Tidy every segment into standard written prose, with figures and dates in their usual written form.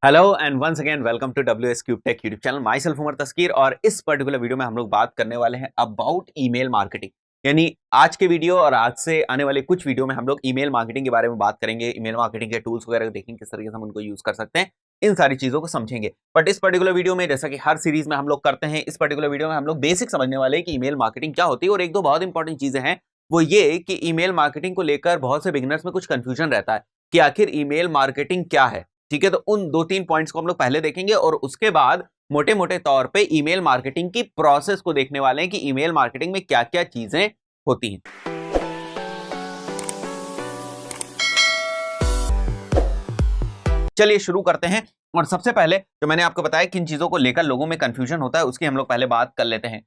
Hello and once again welcome to WS cube tech YouTube channel. Myself Umar Taskeer और इस particular video में हम लोग बात करने वाले हैं अबाउट ईमेल मार्केटिंग। यानी आज के वीडियो और आज से आने वाले कुछ वीडियो में हम लोग ईमेल मार्केटिंग के बारे में बात करेंगे। ईमेल मार्केटिंग के टूल्स वगैरह देखेंगे, किस तरीके से हम उनको यूज कर सकते हैं, इन सारी चीजों को समझेंगे। बट इस पर्टिकुलर वीडियो में, जैसा कि हर सीरीज में हम लोग करते हैं, इस पर्टिकुलर वीडियो में हम लोग बेसिक समझने वाले हैं कि ईमेल मार्केटिंग क्या होती है। और एक दो बहुत इंपॉर्टेंट चीजें हैं, वो ये कि ईमेल मार्केटिंग को लेकर बहुत से बिगिनर्स में कुछ कंफ्यूजन रहता है कि आखिर ईमेल मार्केटिंग क्या है। ठीक है, तो उन दो तीन पॉइंट्स को हम लोग पहले देखेंगे और उसके बाद मोटे मोटे तौर पे ईमेल मार्केटिंग की प्रोसेस को देखने वाले हैं कि ईमेल मार्केटिंग में क्या क्या चीजें होती हैं। चलिए शुरू करते हैं। और सबसे पहले जो मैंने आपको बताया किन चीजों को लेकर लोगों में कंफ्यूजन होता है, उसकी हम लोग पहले बात कर लेते हैं।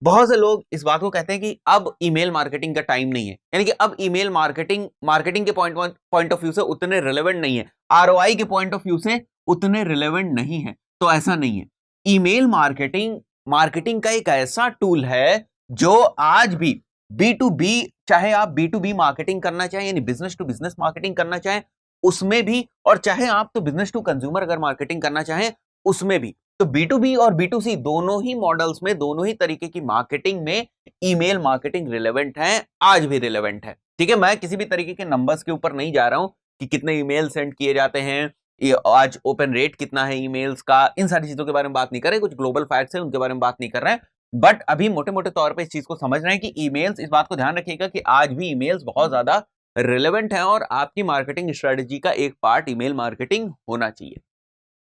बहुत से लोग इस बात को कहते हैं कि अब ईमेल मार्केटिंग का टाइम नहीं है, यानी कि अब ईमेल मार्केटिंग के पॉइंट ऑफ व्यू से उतने रिलेवेंट नहीं है, आरओआई के पॉइंट ऑफ व्यू से उतने रिलेवेंट नहीं है। तो ऐसा नहीं है। ईमेल मार्केटिंग का एक ऐसा टूल है जो आज भी B2B, चाहे आप B2B मार्केटिंग करना चाहें यानी बिजनेस टू बिजनेस मार्केटिंग करना चाहें उसमें भी, और चाहे आप तो बिजनेस टू कंज्यूमर अगर मार्केटिंग करना चाहें उसमें भी, तो B2B और B2C दोनों ही मॉडल्स में, दोनों ही तरीके की मार्केटिंग में ईमेल मार्केटिंग रिलेवेंट है, आज भी रिलेवेंट है। ठीक है, मैं किसी भी तरीके के नंबर्स के ऊपर नहीं जा रहा हूं कि कितने ईमेल सेंड किए जाते हैं, आज ओपन रेट कितना है ईमेल्स का, इन सारी चीजों के बारे में बात नहीं कर रहे। कुछ ग्लोबल फैक्ट्स हैं उनके बारे में बात नहीं कर रहे हैं, बट अभी मोटे मोटे तौर पे इस चीज को समझ रहे हैं कि ईमेल्स, इस बात को ध्यान रखिएगा कि आज भी ईमेल्स बहुत ज्यादा रिलेवेंट है और आपकी मार्केटिंग स्ट्रेटेजी का एक पार्ट ईमेल मार्केटिंग होना चाहिए।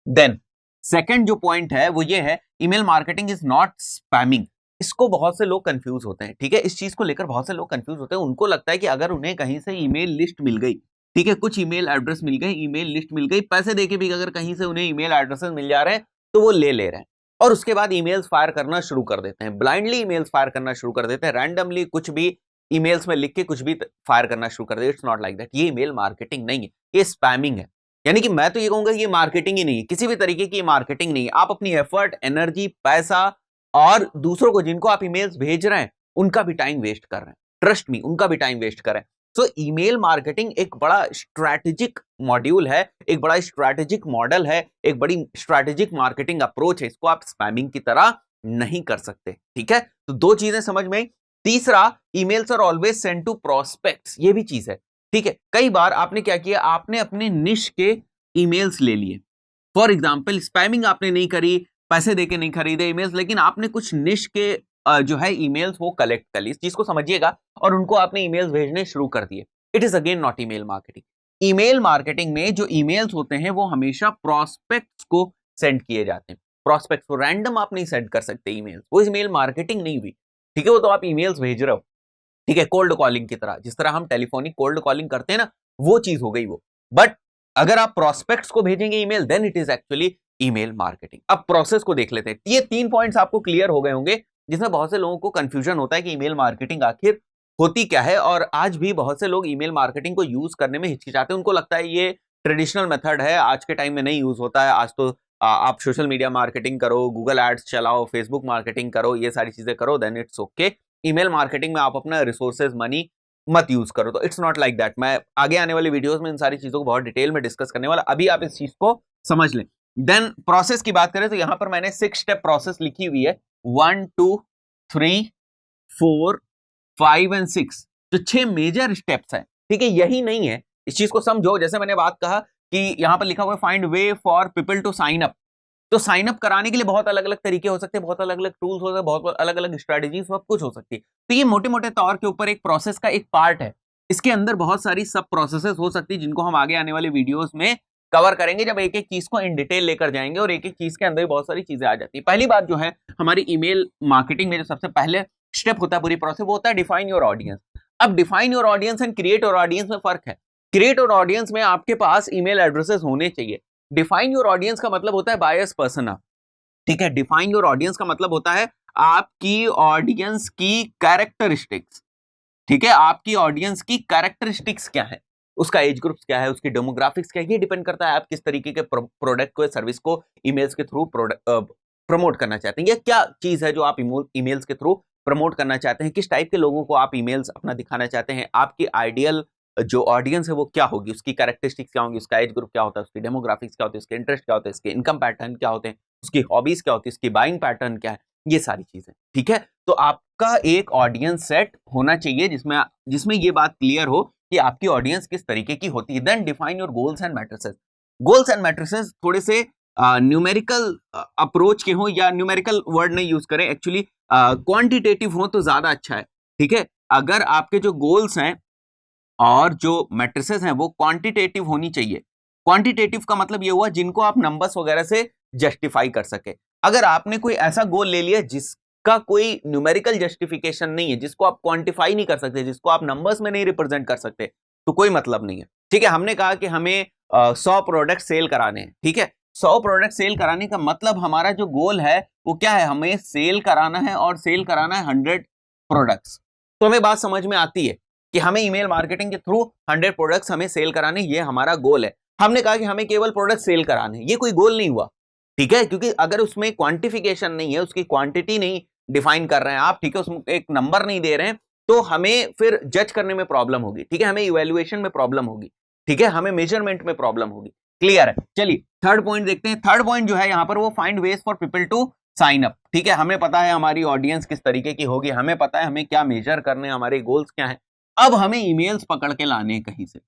देन सेकंड जो पॉइंट है वो ये है, email marketing is not spamming. इसको बहुत से लोग कंफ्यूज होते हैं। ठीक है, इस चीज को लेकर बहुत से लोग कंफ्यूज होते हैं। उनको लगता है कि अगर उन्हें कहीं से ईमेल लिस्ट मिल गई, ठीक है, कुछ ईमेल एड्रेस मिल गए, ईमेल लिस्ट मिल गई, पैसे देके भी अगर कहीं से उन्हें ईमेल एड्रेसेस मिल जा रहे हैं तो वो ले रहे हैं और उसके बाद ईमेल्स फायर करना शुरू कर देते हैं, ब्लाइंडली ईमेल्स फायर करना शुरू कर देते हैं, रैंडमली कुछ भी ईमेल्स में लिख के कुछ भी फायर करना शुरू कर देते हैं। It's not like that. ये ईमेल मार्केटिंग नहीं है, ये स्पैमिंग है। यानी कि मैं तो ये कहूंगा ये मार्केटिंग ही नहीं है, किसी भी तरीके की मार्केटिंग नहीं है। आप अपनी एफर्ट, एनर्जी, पैसा और दूसरों को जिनको आप ईमेल्स भेज रहे हैं उनका भी टाइम वेस्ट कर रहे हैं। ट्रस्ट मी, उनका भी टाइम वेस्ट कर रहे हैं। सो ईमेल मार्केटिंग एक बड़ा स्ट्रैटेजिक मॉड्यूल है, एक बड़ा स्ट्रैटेजिक मॉडल है, एक बड़ी स्ट्रैटेजिक मार्केटिंग अप्रोच है। इसको आप स्पैमिंग की तरह नहीं कर सकते। ठीक है, तो दो चीजें समझ में आई। तीसरा, emails are always send to prospects, ये भी चीज है। ठीक है, कई बार आपने क्या किया, आपने अपने निश के ईमेल्स ले लिए। फॉर एग्जांपल, स्पैमिंग आपने नहीं करी, पैसे देके नहीं खरीदे ईमेल्स, लेकिन आपने कुछ निश के जो है ईमेल्स वो कलेक्ट कर ली। इस चीज को समझिएगा, और उनको आपने ईमेल्स भेजने शुरू कर दिए। It is again not email marketing. Email marketing में जो ईमेल्स होते हैं वो हमेशा प्रोस्पेक्ट्स को सेंड किए जाते हैं। प्रोस्पेक्ट्स को रैंडम आप नहीं सेंड कर सकते ईमेल्स, वो ईमेल मार्केटिंग नहीं हुई। ठीक है, वो तो आप ईमेल्स भेज रहे हो, ठीक है, कोल्ड कॉलिंग की तरह, जिस तरह हम टेलीफोनिक कोल्ड कॉलिंग करते हैं ना, वो चीज हो गई वो। बट अगर आप प्रोस्पेक्ट्स को भेजेंगे email, then it is actually email marketing. अब प्रोसेस को देख लेते हैं। ये 3 पॉइंट्स आपको क्लियर हो गए होंगे, जिसमें बहुत से लोगों को कंफ्यूजन होता है कि ईमेल मार्केटिंग आखिर होती क्या है। और आज भी बहुत से लोग ईमेल मार्केटिंग को यूज करने में हिचकिचाते हैं। उनको लगता है ये ट्रेडिशनल मेथड है, आज के टाइम में नहीं यूज होता है। आज तो आप सोशल मीडिया मार्केटिंग करो, गूगल एड्स चलाओ, फेसबुक मार्केटिंग करो, ये सारी चीजें करो, then it's okay. Email marketing में आप अपना रिसोर्सेज, मनी मत यूज करो। तो इट्स नॉट लाइक दैट। मैं आगे आने वाली वीडियोस में इन सारी चीजों को बहुत डिटेल में डिस्कस करने वाला, अभी आप इस चीज को समझ लें। देन प्रोसेस की बात करें तो यहां पर मैंने 6 स्टेप प्रोसेस लिखी हुई है, 1 2 3 4 5 एंड 6। तो 6 मेजर स्टेप्स हैं। ठीक है, यही नहीं है, इस चीज को समझो। जैसे मैंने बात कहा कि यहां पर लिखा हुआ है find way for people to sign up. तो साइन अप कराने के लिए बहुत अलग अलग तरीके हो सकते हैं, बहुत अलग अलग टूल्स हो सकते हैं, बहुत अलग अलग स्ट्रेटेजीज, सब कुछ हो सकती है। तो ये मोटे मोटे तौर के ऊपर एक प्रोसेस का एक पार्ट है। इसके अंदर बहुत सारी सब प्रोसेसेस हो सकती है, जिनको हम आगे आने वाले वीडियोस में कवर करेंगे, जब एक एक चीज को इन डिटेल लेकर जाएंगे। और एक एक चीज के अंदर भी बहुत सारी चीजें आ जाती है। पहली बात जो है हमारी ईमेल मार्केटिंग में, जो सबसे पहले स्टेप होता है पूरी प्रोसेस, वो होता है डिफाइन योर ऑडियंस। अब define your audience and create your audience में फर्क है। क्रिएट योर ऑडियंस में आपके पास ईमेल एड्रेसेस होने चाहिए। डिफाइन योर ऑडियंस का मतलब होता है बायस पर्सना। ठीक है, डिफाइन योर ऑडियंस का मतलब होता है आपकी ऑडियंस की कैरेक्टरिस्टिक्स। ठीक है, आपकी ऑडियंस की कैरेक्टरिस्टिक्स क्या है, उसका एज ग्रुप्स क्या है, उसकी डेमोग्राफिक्स क्या है, ये डिपेंड करता है आप किस तरीके के प्रोडक्ट को, सर्विस को ईमेल्स के थ्रू प्रमोट करना चाहते हैं, या क्या चीज है जो आप ईमेल्स के थ्रू प्रमोट करना चाहते हैं, किस टाइप के लोगों को आप ईमेल्स अपना दिखाना चाहते हैं, आपकी आइडियल जो ऑडियंस है वो क्या होगी, उसकी कैरेक्टरिस्टिक्स क्या होंगी, उसका एज ग्रुप क्या होता है, उसकी डेमोग्राफिक्स क्या होती है, उसके इंटरेस्ट क्या होते हैं, उसके इनकम पैटर्न क्या होते हैं, उसकी हॉबीज क्या होती है, उसकी बाइंग पैटर्न क्या है, ये सारी चीजें। ठीक है, तो आपका एक ऑडियंस सेट होना चाहिए जिसमें जिसमें ये बात क्लियर हो कि आपकी ऑडियंस किस तरीके की होती है। Then define your goals and matrices. Goals and matrices थोड़े से न्यूमेरिकल अप्रोच के हो, या न्यूमेरिकल वर्ड नहीं यूज करें, एक्चुअली क्वांटिटेटिव हो तो ज्यादा अच्छा है। ठीक है, अगर आपके जो गोल्स हैं और जो मैट्रिसेस हैं वो क्वांटिटेटिव होनी चाहिए। क्वांटिटेटिव का मतलब ये हुआ जिनको आप नंबर्स वगैरह से जस्टिफाई कर सके। अगर आपने कोई ऐसा गोल ले लिया जिसका कोई न्यूमेरिकल जस्टिफिकेशन नहीं है, जिसको आप क्वांटिफाई नहीं कर सकते, जिसको आप नंबर्स में नहीं रिप्रेजेंट कर सकते, तो कोई मतलब नहीं है। ठीक है, हमने कहा कि हमें 100 प्रोडक्ट सेल कराने हैं। ठीक है, 100 प्रोडक्ट सेल कराने का मतलब हमारा जो गोल है वो क्या है, हमें सेल कराना है, और सेल कराना है 100 प्रोडक्ट्स। तो हमें बात समझ में आती है कि हमें ईमेल मार्केटिंग के थ्रू 100 प्रोडक्ट्स हमें सेल कराने, ये हमारा गोल है। हमने कहा कि हमें केवल प्रोडक्ट सेल कराने, ये कोई गोल नहीं हुआ। ठीक है, क्योंकि अगर उसमें क्वांटिफिकेशन नहीं है, उसकी क्वांटिटी नहीं डिफाइन कर रहे हैं आप, ठीक है, उसमें एक नंबर नहीं दे रहे हैं, तो हमें फिर जज करने में प्रॉब्लम होगी। ठीक है, हमें इवेल्युएशन में प्रॉब्लम होगी। ठीक है, हमें मेजरमेंट में प्रॉब्लम होगी। क्लियर है? चलिए थर्ड पॉइंट देखते हैं। थर्ड पॉइंट जो है यहां पर वो find ways for people to sign up. ठीक है, हमें पता है हमारी ऑडियंस किस तरीके की होगी, हमें पता है हमें क्या मेजर करने, हमारे गोल्स क्या है। अब हमें ईमेल्स पकड़ के लाने कहीं से।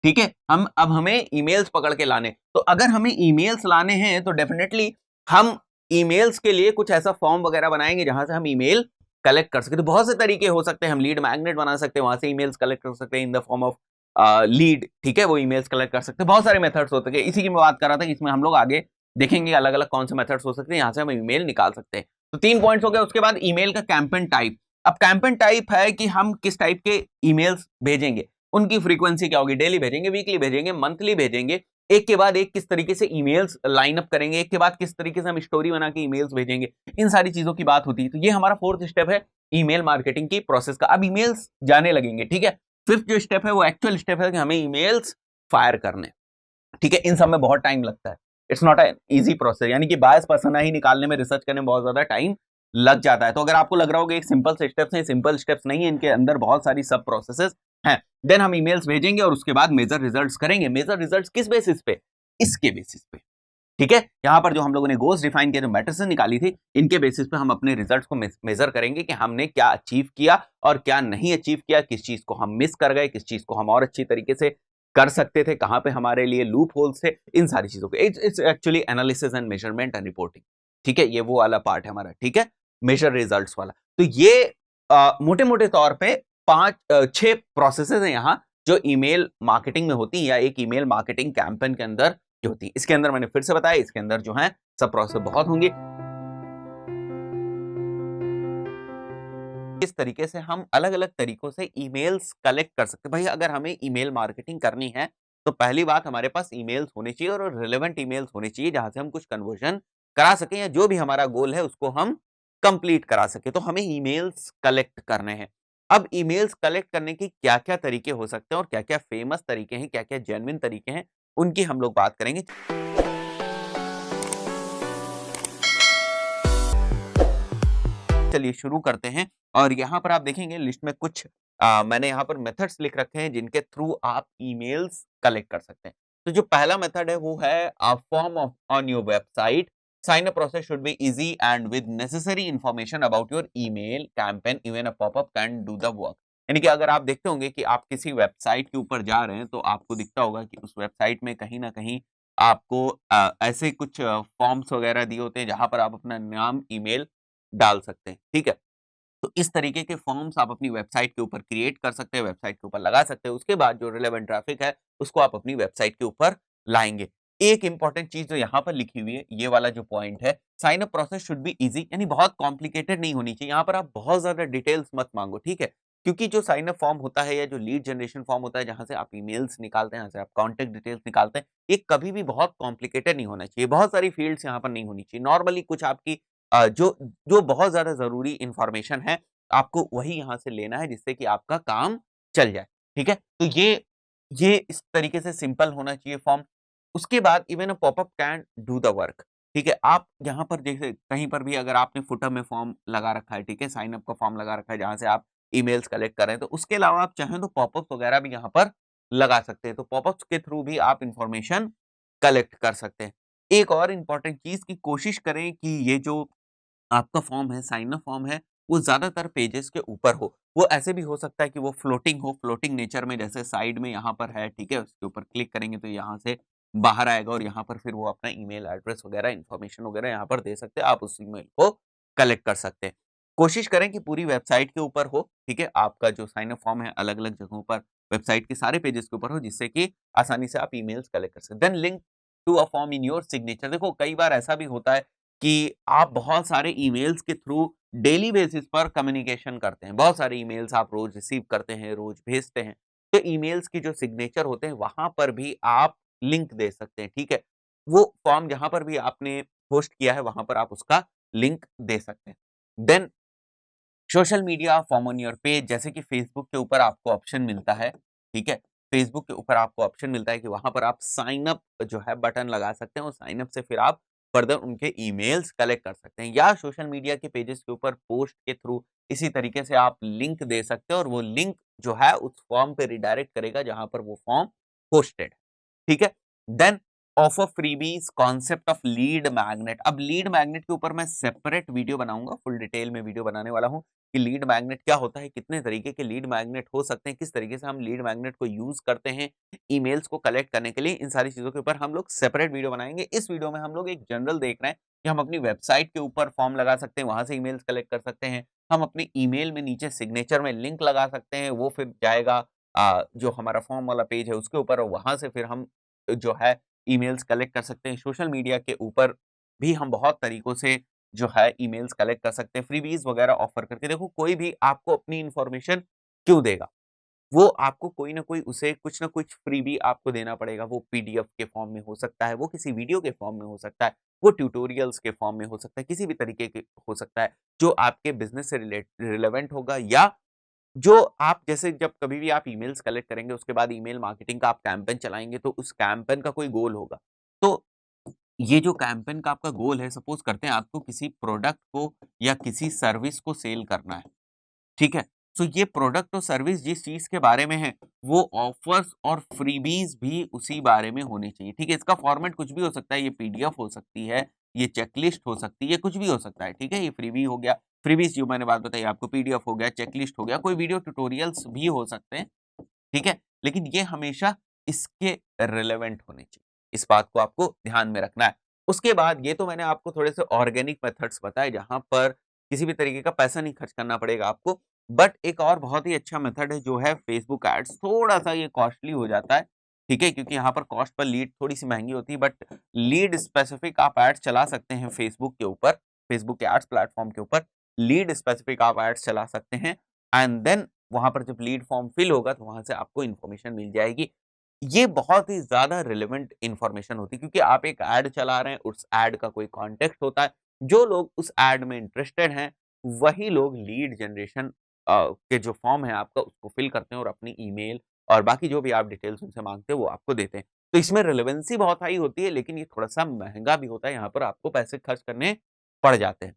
ठीक है, अब हमें ईमेल्स पकड़ के लाने, तो अगर हमें ईमेल्स लाने हैं तो डेफिनेटली हम ईमेल्स के लिए कुछ ऐसा फॉर्म वगैरह बनाएंगे जहां से हम ईमेल कलेक्ट कर सके। तो बहुत से तरीके हो सकते हैं, हम लीड मैग्नेट बना सकते हैं, वहां से ईमेल्स कलेक्ट कर सकते हैं in the form of lead. ठीक है, वो ईमेल्स कलेक्ट कर सकते हैं, बहुत सारे मेथड्स होते हैं। इसी की मैं बात कर रहा था कि इसमें हम लोग आगे देखेंगे अलग अलग कौन से मेथड्स हो सकते हैं, यहां से हम ईमेल निकाल सकते हैं। तो 3 पॉइंट्स हो गए। उसके बाद ईमेल का कैंपेन टाइप। अब कैंपेन टाइप है कि हम किस टाइप के ईमेल्स भेजेंगे, उनकी फ्रीक्वेंसी क्या होगी, डेली भेजेंगे, वीकली भेजेंगे, मंथली भेजेंगे, एक के बाद एक किस तरीके से ईमेल्स लाइन अप करेंगे, एक के बाद किस तरीके से हम स्टोरी बना के ईमेल्स भेजेंगे, इन सारी चीजों की बात होती है। तो ये हमारा फोर्थ स्टेप है ईमेल मार्केटिंग की प्रोसेस का। अब ईमेल्स जाने लगेंगे। ठीक है, फिफ्थ जो स्टेप है वो एक्चुअल स्टेप है कि हमें ईमेल्स फायर करने। ठीक है, इन सब में बहुत टाइम लगता है, it's not an easy process, यानी कि बायस पर्सोना ही निकालने में, रिसर्च करने में बहुत ज्यादा टाइम लग जाता है। तो अगर आपको लग रहा होगा एक सिंपल स्टेप्स हैं, सिंपल स्टेप्स नहीं है, इनके अंदर बहुत सारी सब प्रोसेसेस हैं। देन हम ईमेल्स भेजेंगे और उसके बाद मेजर रिजल्ट्स करेंगे। मेजर रिजल्ट्स किस बेसिस पे, इसके बेसिस पे। ठीक है, यहां पर जो हम लोगों ने गोल्स डिफाइन किए, जो मैट्रिसेस निकाली थी, इनके बेसिस पे हम अपने रिजल्ट्स को मेजर करेंगे कि हमने क्या अचीव किया और क्या नहीं अचीव किया, किस चीज को हम मिस कर गए, किस चीज को हम और अच्छी तरीके से कर सकते थे, कहां पे हमारे लिए लूप होल्स थे, इन सारी चीजों को। It's actually analysis and measurement and reporting. ठीक है, ये वो वाला पार्ट है हमारा। ठीक है, मेजर रिजल्ट्स वाला। तो ये मोटे मोटे तौर पे 6 प्रोसेसेस हैं यहाँ जो ईमेल मार्केटिंग में होती है, या एक ईमेल मार्केटिंग कैंपेन के अंदर जो होती है। इसके अंदर मैंने फिर से बताया, इसके अंदर जो है सब प्रोसेस बहुत होंगे। इस तरीके से हम अलग अलग तरीकों से ईमेल्स कलेक्ट कर सकते हैं। भाई अगर हमें ईमेल मार्केटिंग करनी है तो पहली बात हमारे पास ईमेल्स होने चाहिए, और रिलेवेंट ईमेल्स होने चाहिए जहां से हम कुछ कन्वर्जन करा सकें, या जो भी हमारा गोल है उसको हम कंप्लीट करा सके। तो हमें ईमेल्स कलेक्ट करने हैं। अब ईमेल्स कलेक्ट करने के क्या क्या तरीके हो सकते हैं, और क्या क्या फेमस तरीके हैं, क्या क्या जेन्युइन तरीके हैं, उनकी हम लोग बात करेंगे। चलिए शुरू करते हैं। और यहाँ पर आप देखेंगे लिस्ट में कुछ मैंने यहाँ पर मेथड्स लिख रखे हैं जिनके थ्रू आप ईमेल्स कलेक्ट कर सकते हैं। तो जो पहला मेथड है वो है form on your website. Sign up process should be easy and with necessary information about your email campaign, even a popup can do the work. यानी कि अगर आप देखते होंगे कि आप किसी वेबसाइट के ऊपर जा रहे हैं तो आपको दिखता होगा कि उस वेबसाइट में कहीं ना कहीं आपको ऐसे कुछ फॉर्म्स वगैरह दिए होते हैं जहां पर आप अपना नाम, ईमेल डाल सकते हैं। ठीक है, तो इस तरीके के फॉर्म्स आप अपनी वेबसाइट के ऊपर क्रिएट कर सकते हैं, वेबसाइट के ऊपर लगा सकते हैं। उसके बाद जो रिलेवेंट ट्रैफिक है उसको आप अपनी वेबसाइट के ऊपर लाएंगे। एक इंपॉर्टेंट चीज जो यहाँ पर लिखी हुई है, ये वाला जो पॉइंट है, sign up process should be easy, यानी बहुत कॉम्प्लिकेटेड नहीं होनी चाहिए। यहाँ पर आप बहुत ज्यादा डिटेल्स मत मांगो। ठीक है, क्योंकि जो साइन अप फॉर्म होता है या जो लीड जनरेशन फॉर्म होता है जहां से आप ईमेल्स निकालते हैं, जहां से आप कॉन्टेक्ट डिटेल्स निकालते हैं, ये कभी भी बहुत कॉम्प्लिकेटेड नहीं होना चाहिए। बहुत सारी फील्ड्स यहाँ पर नहीं होनी चाहिए। नॉर्मली कुछ आपकी जो जो बहुत ज्यादा जरूरी इंफॉर्मेशन है आपको वही यहां से लेना है जिससे कि आपका काम चल जाए। ठीक है, तो ये इस तरीके से सिंपल होना चाहिए फॉर्म। उसके बाद even a popup can do the work. ठीक है, आप यहाँ पर जैसे कहीं पर भी अगर आपने फुटर में फॉर्म लगा रखा है, ठीक है, साइन अप का फॉर्म लगा रखा है जहां से आप ईमेल्स कलेक्ट कर रहे हैं, तो उसके अलावा आप चाहें तो पॉपअप वगैरह भी यहाँ पर लगा सकते हैं। तो पॉपअप्स के थ्रू भी आप इंफॉर्मेशन कलेक्ट कर सकते हैं। एक और इम्पोर्टेंट चीज़ की कोशिश करें कि ये जो आपका फॉर्म है, साइन अप फॉर्म है, वो ज़्यादातर पेजेस के ऊपर हो। वो ऐसे भी हो सकता है कि वो फ्लोटिंग हो, फ्लोटिंग नेचर में, जैसे साइड में यहाँ पर है, ठीक है? उसके ऊपर क्लिक करेंगे तो यहाँ से बाहर आएगा और यहाँ पर फिर वो अपना ईमेल एड्रेस वगैरह, इन्फॉर्मेशन वगैरह यहाँ पर दे सकते हैं। आप उस ईमेल को कलेक्ट कर सकते हैं। कोशिश करें कि पूरी वेबसाइट के ऊपर हो, ठीक है? आपका जो साइन अप फॉर्म है अलग-अलग जगहों पर वेबसाइट के सारे पेजेस के ऊपर हो, जिससे कि आसानी से आप ईमेल्स कलेक्ट कर सकें। Then link to a form in your signature. देखो कई बार ऐसा भी होता है कि आप बहुत सारे ईमेल्स के थ्रू डेली बेसिस पर कम्युनिकेशन करते हैं। बहुत सारे ईमेल्स आप रोज़ रिसीव करते हैं, रोज़ भेजते हैं। तो ईमेल्स की जो सिग्नेचर होते हैं, वहाँ पर भी आप लिंक दे सकते हैं, ठीक है? वो फॉर्म जहाँ पर भी आपने पोस्ट किया है, वहाँ पर आप उसका लिंक दे सकते हैं। Then social media form on your page, जैसे कि फेसबुक के ऊपर आपको ऑप्शन मिलता है, ठीक है? फेसबुक के ऊपर आपको ऑप्शन मिलता है कि वहाँ पर आप साइन अप जो है बटन लगा सकते हैं और साइन अप से फिर आप फर्दर उनके ईमेल्स कलेक्ट कर सकते हैं, या सोशल मीडिया के पेजेस के ऊपर पोस्ट के थ्रू इसी तरीके से आप लिंक दे सकते हैं और वो लिंक जो है उस फॉर्म पे रिडायरेक्ट करेगा जहाँ पर वो फॉर्म पोस्टेड है, ठीक है? Then offer freebies, concept of lead magnet. अब लीड मैग्नेट के ऊपर मैं सेपरेट वीडियो बनाऊंगा, फुल डिटेल में वीडियो बनाने वाला हूँ कि लीड मैग्नेट क्या होता है, कितने तरीके के लीड मैग्नेट हो सकते हैं, किस तरीके से हम लीड मैग्नेट को यूज करते हैं ईमेल्स को कलेक्ट करने के लिए। इन सारी चीजों के ऊपर हम लोग सेपरेट वीडियो बनाएंगे। इस वीडियो में हम लोग एक जनरल देख रहे हैं कि हम अपनी वेबसाइट के ऊपर फॉर्म लगा सकते हैं, वहां से ईमेल्स कलेक्ट कर सकते हैं। हम अपने ईमेल में नीचे सिग्नेचर में लिंक लगा सकते हैं, वो फिर जाएगा जो हमारा फॉर्म वाला पेज है उसके ऊपर, और वहां से फिर हम जो है ईमेल्स कलेक्ट कर सकते हैं। सोशल मीडिया के ऊपर भी हम बहुत तरीकों से जो है ईमेल्स कलेक्ट कर सकते हैं, फ्रीबीज वगैरह ऑफर करके। देखो कोई भी आपको अपनी इन्फॉर्मेशन क्यों देगा? वो आपको कोई ना कोई उसे कुछ ना कुछ फ्रीबी आपको देना पड़ेगा। वो पीडीएफ के फॉर्म में हो सकता है, वो किसी वीडियो के फॉर्म में हो सकता है, वो ट्यूटोरियल्स के फॉर्म में हो सकता है, किसी भी तरीके के हो सकता है, जो आपके बिज़नेस से रिलेवेंट होगा, या जो आप जैसे जब कभी भी आप ईमेल्स कलेक्ट करेंगे उसके बाद ईमेल मार्केटिंग का आप कैंपेन चलाएँगे तो उस कैंपेन का कोई गोल होगा। तो ये जो कैंपेन का आपका गोल है, सपोज़ करते हैं आपको किसी प्रोडक्ट को या किसी सर्विस को सेल करना है, ठीक है? तो ये प्रोडक्ट और सर्विस जिस चीज़ के बारे में है, वो ऑफर्स और फ्रीबीज़ भी उसी बारे में होनी चाहिए, ठीक है? इसका फॉर्मेट कुछ भी हो सकता है, ये पीडीएफ हो सकती है, ये चेकलिस्ट हो सकती है, कुछ भी हो सकता है, ठीक है? ये फ्रीबी हो गया, फ्रीबीज़ जो मैंने बात बताई आपको, पीडीएफ हो गया, चेकलिस्ट हो गया, कोई वीडियो ट्यूटोरियल्स भी हो सकते हैं, ठीक है? लेकिन ये हमेशा इसके रिलेवेंट होने चाहिए। इस बात को आपको ध्यान में रखना है। उसके बाद ये तो मैंने आपको थोड़े से ऑर्गेनिक मेथड्स बताए जहाँ पर किसी भी तरीके का पैसा नहीं खर्च करना पड़ेगा आपको। बट एक और बहुत ही अच्छा मेथड है जो है फेसबुक एड्स। थोड़ा-सा ये कॉस्टली हो जाता है, ठीक है? क्योंकि यहाँ पर कॉस्ट पर लीड थोड़ी-सी महँगी होती है, बट लीड स्पेसिफिक आप एड्स चला सकते हैं फेसबुक के ऊपर, फेसबुक के एड्स प्लेटफ़ॉर्म के ऊपर लीड स्पेसिफिक आप एड्स चला सकते हैं, एंड देन वहाँ पर जब लीड फॉर्म फिल होगा तो वहाँ से आपको इन्फॉर्मेशन मिल जाएगी। ये बहुत ही ज़्यादा रिलेवेंट इन्फॉर्मेशन होती है क्योंकि आप एक ऐड चला रहे हैं, उस ऐड का कोई कॉन्टेक्स्ट होता है। जो लोग उस ऐड में इंटरेस्टेड हैं, वही लोग लीड जनरेशन के जो फॉर्म है आपका उसको फिल करते हैं और अपनी ईमेल और बाकी जो भी आप डिटेल्स उनसे माँगते हो वो आपको देते हैं। तो इसमें रिलेवेंसी बहुत हाई होती है, लेकिन ये थोड़ा-सा महँगा भी होता है, यहाँ पर आपको पैसे खर्च करने पड़ जाते हैं।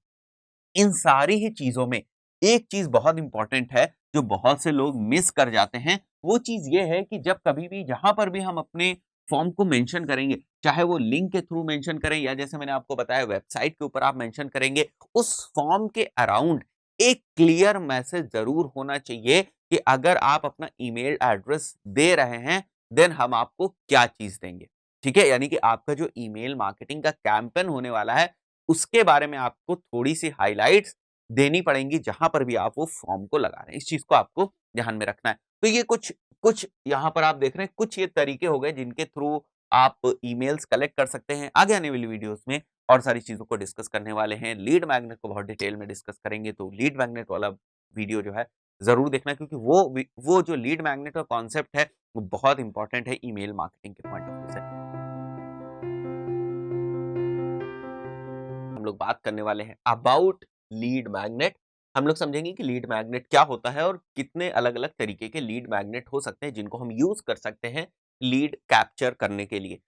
इन सारी ही चीज़ों में एक चीज़ बहुत इम्पोर्टेंट है, जो बहुत से लोग मिस कर जाते हैं, वो चीज़ ये है कि जब कभी भी जहाँ पर भी हम अपने फॉर्म को मेंशन करेंगे, चाहे वो लिंक के थ्रू मेंशन करें या जैसे मैंने आपको बताया वेबसाइट के ऊपर आप मेंशन करेंगे, उस फॉर्म के अराउंड एक क्लियर मैसेज ज़रूर होना चाहिए कि अगर आप अपना ईमेल एड्रेस दे रहे हैं, देन हम आपको क्या चीज़ देंगे। ठीक है? यानी कि आपका जो ईमेल मार्केटिंग का कैंपेन होने वाला है, उसके बारे में आपको थोड़ी-सी हाइलाइट्स देनी पड़ेंगी जहाँ पर भी आप वो फॉर्म को लगा रहे हैं। इस चीज़ को आपको ध्यान में रखना है। तो ये कुछ कुछ यहाँ पर आप देख रहे हैं, कुछ ये तरीके हो गए जिनके थ्रू आप ईमेल्स कलेक्ट कर सकते हैं। आगे आने वाली वीडियोज़ में और सारी चीज़ों को डिस्कस करने वाले हैं। लीड मैग्नेट को बहुत डिटेल में डिस्कस करेंगे, तो लीड मैग्नेट वाला वीडियो जो है ज़रूर देखना क्योंकि वो जो लीड मैग्नेट का कॉन्सेप्ट है, वो बहुत इम्पोर्टेंट है ईमेल मार्केटिंग के पॉइंट ऑफ व्यू से। हम लोग बात करने वाले हैं अबाउट लीड मैग्नेट। हम लोग समझेंगे कि लीड मैग्नेट क्या होता है और कितने अलग-अलग तरीके के लीड मैग्नेट हो सकते हैं जिनको हम यूज़ कर सकते हैं लीड कैप्चर करने के लिए।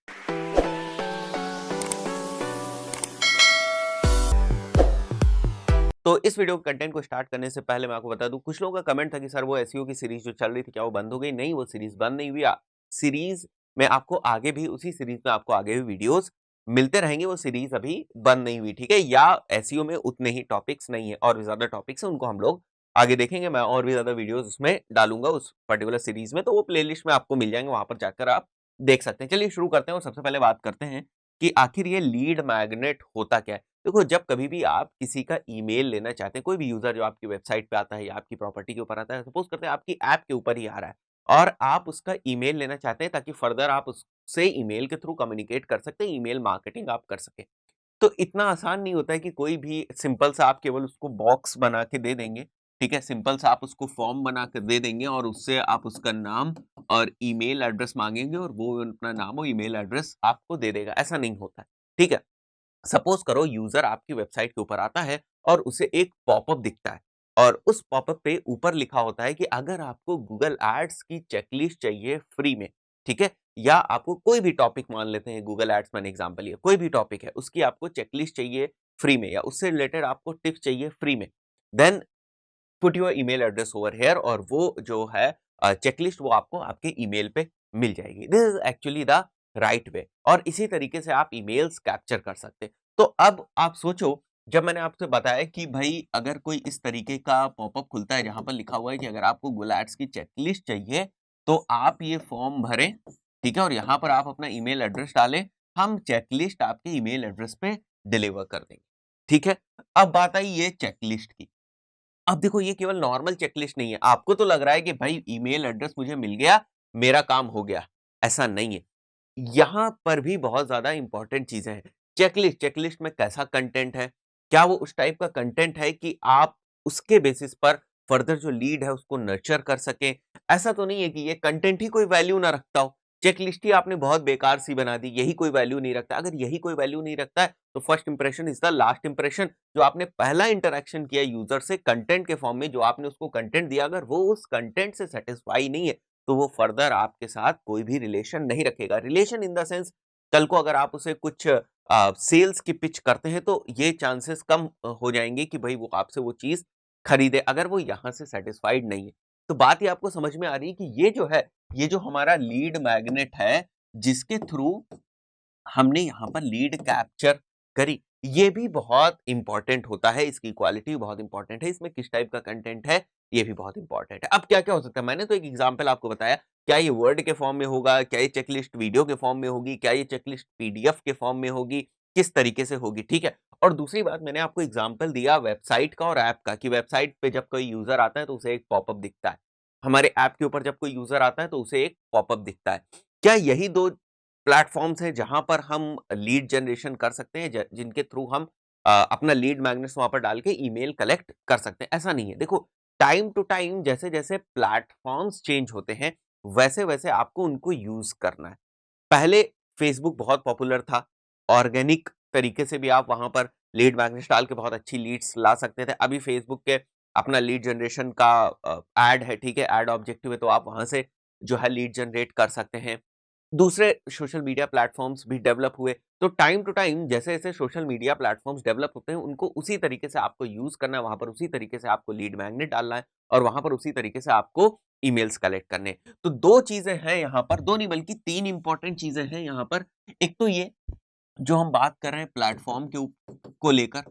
तो इस वीडियो कंटेंट को स्टार्ट करने से पहले मैं आपको बता दूं, कुछ लोगों का कमेंट था कि सर वो एसईओ की सीरीज जो चल रही थी क्या वो बंद हो गई? नहीं, वो सीरीज बंद नहीं हुई। सीरीज में आपको आगे भी, उसी सीरीज में आपको आगे भी वीडियोस मिलते रहेंगे। वो सीरीज अभी बंद नहीं हुई, ठीक है, या एसईओ में उतने ही टॉपिक्स नहीं है, और भी ज्यादा टॉपिक्स है, उनको हम लोग आगे देखेंगे। मैं और भी ज्यादा वीडियोस उसमें डालूंगा उस पर्टिकुलर सीरीज में, तो वो प्लेलिस्ट में आपको मिल जाएंगे, वहां पर जाकर आप देख सकते हैं। चलिए शुरू करते हैं, और सबसे पहले बात करते हैं कि आखिर ये लीड मैग्नेट होता क्या है। देखो, जब कभी भी आप किसी का ईमेल लेना चाहते हैं, कोई भी यूजर जो आपकी वेबसाइट पे आता है या आपकी प्रॉपर्टी के ऊपर आता है, सपोज करते हैं आपकी ऐप के ऊपर ही आ रहा है, और आप उसका ईमेल लेना चाहते हैं ताकि फर्दर आप उससे ईमेल के थ्रू कम्युनिकेट कर सकते हैं, ईमेल मार्केटिंग आप कर सकें। तो इतना आसान नहीं होता है कि कोई भी सिंपल सा आप केवल उसको बॉक्स बना के दे देंगे, ठीक है, सिंपल सा आप उसको फॉर्म बना कर दे देंगे और उससे आप उसका नाम और ईमेल एड्रेस मांगेंगे और वो अपना नाम और ईमेल एड्रेस आपको दे देगा। ऐसा नहीं होता है, ठीक है। सपोज करो यूजर आपकी वेबसाइट के ऊपर आता है और उसे एक पॉपअप दिखता है, और उस पॉपअप पे ऊपर लिखा होता है कि अगर आपको गूगल एड्स की चेकलिस्ट चाहिए फ्री में, ठीक है, या आपको कोई भी टॉपिक, मान लेते हैं गूगल एड्स मैंने एग्जांपल लिया, कोई भी टॉपिक है उसकी आपको चेकलिस्ट चाहिए फ्री में, या उससे रिलेटेड आपको टिप्स चाहिए फ्री में, then put your email address over here, और वो जो है चेकलिस्ट वो आपको आपके ईमेल पे मिल जाएगी। This is actually the right way, और इसी तरीके से आप ईमेल्स कैप्चर कर सकते हैं। तो अब आप सोचो, जब मैंने आपसे बताया कि भाई अगर कोई इस तरीके का पॉपअप खुलता है जहां पर लिखा हुआ है कि अगर आपको गूगल एड्स की चेकलिस्ट चाहिए तो आप ये फॉर्म भरें, ठीक है, और यहाँ पर आप अपना ईमेल एड्रेस डालें, हम चेकलिस्ट आपके ईमेल एड्रेस पे डिलीवर कर देंगे, ठीक है। अब बात आई ये चेकलिस्ट की। अब देखो, ये केवल नॉर्मल चेकलिस्ट नहीं है। आपको तो लग रहा है कि भाई ईमेल एड्रेस मुझे मिल गया, मेरा काम हो गया। ऐसा नहीं है। यहाँ पर भी बहुत ज़्यादा इंपॉर्टेंट चीज़ें हैं। चेकलिस्ट, चेकलिस्ट में कैसा कंटेंट है? क्या वो उस टाइप का कंटेंट है कि आप उसके बेसिस पर फर्दर जो लीड है उसको नर्चर कर सकें? ऐसा तो नहीं है कि ये कंटेंट ही कोई वैल्यू ना रखता हो। चेकलिस्ट ही आपने बहुत बेकार सी बना दी, यही कोई वैल्यू नहीं रखता। अगर यही कोई वैल्यू नहीं रखता है, तो first impression is the last impression. जो आपने पहला इंटरैक्शन किया यूज़र से कंटेंट के फॉर्म में, जो आपने उसको कंटेंट दिया, अगर वो उस कंटेंट से सैटिस्फाई नहीं है, तो वो फर्दर आपके साथ कोई भी रिलेशन नहीं रखेगा। रिलेशन इन द सेंस, कल को अगर आप उसे कुछ सेल्स की पिच करते हैं तो ये चांसेस कम हो जाएंगे कि भाई वो आपसे वो चीज़ खरीदे, अगर वो यहाँ से सैटिस्फाइड नहीं है। तो बात ये आपको समझ में आ रही है कि ये जो है, ये जो हमारा लीड मैग्नेट है, जिसके थ्रू हमने यहाँ पर लीड कैप्चर करी, ये भी बहुत इंपॉर्टेंट होता है। इसकी क्वालिटी बहुत इंपॉर्टेंट है, इसमें किस टाइप का कंटेंट है ये भी बहुत इंपॉर्टेंट है। अब क्या क्या हो सकता है, मैंने तो एक एग्जांपल आपको बताया। क्या ये वर्ड के फॉर्म में होगा, क्या ये चेकलिस्ट वीडियो के फॉर्म में होगी, क्या ये चेकलिस्ट पीडीएफ के फॉर्म में होगी, किस तरीके से होगी, ठीक है। और दूसरी बात, मैंने आपको एग्जाम्पल दिया वेबसाइट का और ऐप का, कि वेबसाइट पे जब कोई यूजर आता है तो उसे एक पॉपअप दिखता है, हमारे ऐप के ऊपर जब कोई यूजर आता है तो उसे एक पॉपअप दिखता है। क्या यही दो प्लेटफॉर्म्स हैं जहां पर हम लीड जनरेशन कर सकते हैं, जिनके थ्रू हम अपना लीड मैग्नेट्स वहां पर डाल के ईमेल कलेक्ट कर सकते हैं? ऐसा नहीं है। देखो, टाइम टू टाइम जैसे जैसे प्लेटफॉर्म्स चेंज होते हैं, वैसे वैसे आपको उनको यूज करना है। पहले फेसबुक बहुत पॉपुलर था, ऑर्गेनिक तरीके से भी आप वहां पर लीड मैग्नेट्स डाल के बहुत अच्छी लीड्स ला सकते थे। अभी फेसबुक के अपना लीड जनरेशन का एड है, ठीक है, एड ऑब्जेक्टिव है, तो आप वहां से जो है लीड जनरेट कर सकते हैं। दूसरे सोशल मीडिया प्लेटफॉर्म्स भी डेवलप हुए। तो टाइम टू टाइम जैसे-जैसे सोशल मीडिया प्लेटफॉर्म्स डेवलप होते हैं, उनको उसी तरीके से आपको यूज़ करना है, वहाँ पर उसी तरीके से आपको लीड मैग्नेट डालना है, और वहाँ पर उसी तरीके से आपको ईमेल्स कलेक्ट करने हैं। तो 2 चीज़ें हैं यहाँ पर, 2 नहीं बल्कि 3 इंपॉर्टेंट चीज़ें हैं यहाँ पर। एक तो ये, जो हम बात कर रहे हैं प्लेटफॉर्म के को लेकर,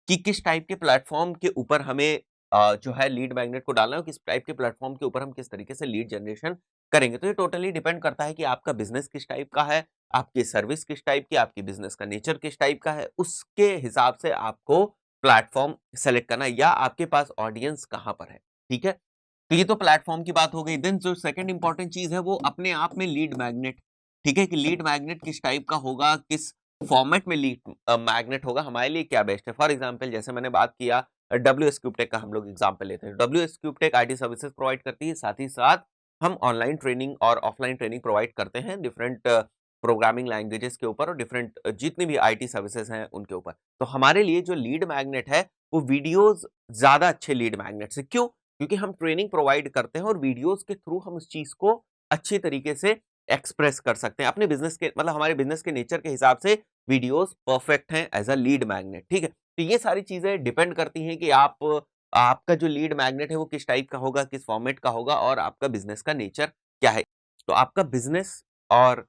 कि किस टाइप के प्लेटफॉर्म के ऊपर हमें जो है लीड मैग्नेट को डालना है, और किस टाइप के प्लेटफॉर्म के ऊपर हम किस तरीके से लीड जनरेशन करेंगे। तो ये टोटली डिपेंड करता है कि आपका बिजनेस किस टाइप का है, आपकी सर्विस किस टाइप की, आपकी बिजनेस का नेचर किस टाइप का है, उसके हिसाब से आपको प्लेटफॉर्म सेलेक्ट करना है, या आपके पास ऑडियंस कहाँ पर है, ठीक है। तो ये तो प्लेटफॉर्म की बात हो गई। देन जो सेकंड इंपॉर्टेंट चीज है वो अपने आप में लीड मैग्नेट, ठीक है, कि लीड मैग्नेट किस टाइप का होगा, किस फॉर्मेट में लीड मैग्नेट होगा, हमारे लिए क्या बेस्ट है। फॉर एग्जांपल, जैसे मैंने बात किया डब्ल्यूएस क्यूबटेक का, हम लोग एग्जांपल लेते हैं। डब्ल्यूएस क्यूबटेक आईटी सर्विसेज प्रोवाइड करती है, साथ ही साथ हम ऑनलाइन ट्रेनिंग और ऑफलाइन ट्रेनिंग प्रोवाइड करते हैं डिफरेंट प्रोग्रामिंग लैंग्वेजेस के ऊपर, और डिफरेंट जितनी भी आईटी सर्विसेज हैं उनके ऊपर। तो हमारे लिए जो लीड मैग्नेट है वो वीडियोस ज्यादा अच्छे लीड मैग्नेट से। क्यों? क्योंकि हम ट्रेनिंग प्रोवाइड करते हैं और वीडियोस के थ्रू हम उस चीज को अच्छी तरीके से एक्सप्रेस कर सकते हैं अपने बिजनेस के, मतलब हमारे बिजनेस के नेचर के हिसाब से वीडियोस परफेक्ट हैं एज अ लीड मैग्नेट, ठीक है। तो ये सारी चीजें डिपेंड करती हैं कि आपका जो लीड मैग्नेट है वो किस टाइप का होगा, किस फॉर्मेट का होगा, और आपका बिजनेस का नेचर क्या है। तो आपका बिजनेस और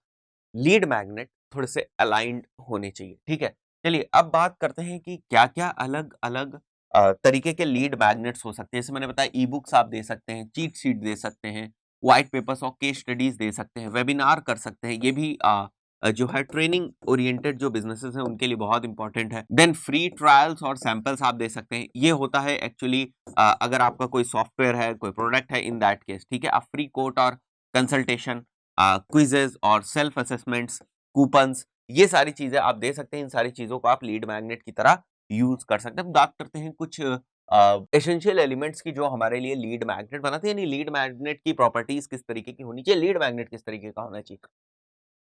लीड मैग्नेट थोड़े से अलाइंड होने चाहिए, ठीक है। चलिए अब बात करते हैं कि क्या क्या अलग अलग तरीके के लीड मैग्नेट्स हो सकते हैं। जैसे मैंने बताया, ई बुक्स आप दे सकते हैं, चीट शीट दे सकते हैं, व्हाइट पेपर्स और केस स्टडीज दे सकते हैं, वेबिनार कर सकते हैं। ये भी जो है ट्रेनिंग ओरिएंटेड जो बिजनेसेस हैं उनके लिए बहुत इंपॉर्टेंट है। देन फ्री ट्रायल्स और सैंपल्स आप दे सकते हैं। ये होता है एक्चुअली अगर आपका कोई सॉफ्टवेयर है, कोई प्रोडक्ट है, इन दैट केस, ठीक है, आप फ्री कोट और कंसल्टेशन, क्विजेज और सेल्फ असेसमेंट्स, कूपन्स, ये सारी चीजें आप दे सकते हैं। इन सारी चीजों को आप लीड मैग्नेट की तरह यूज कर सकते हैं। बात करते हैं कुछ एसेंशियल एलिमेंट्स की जो हमारे लिए लीड मैग्नेट बनाते हैं, यानी लीड मैग्नेट की प्रॉपर्टीज किस तरीके की होनी चाहिए, लीड मैग्नेट किस तरीके का होना चाहिए।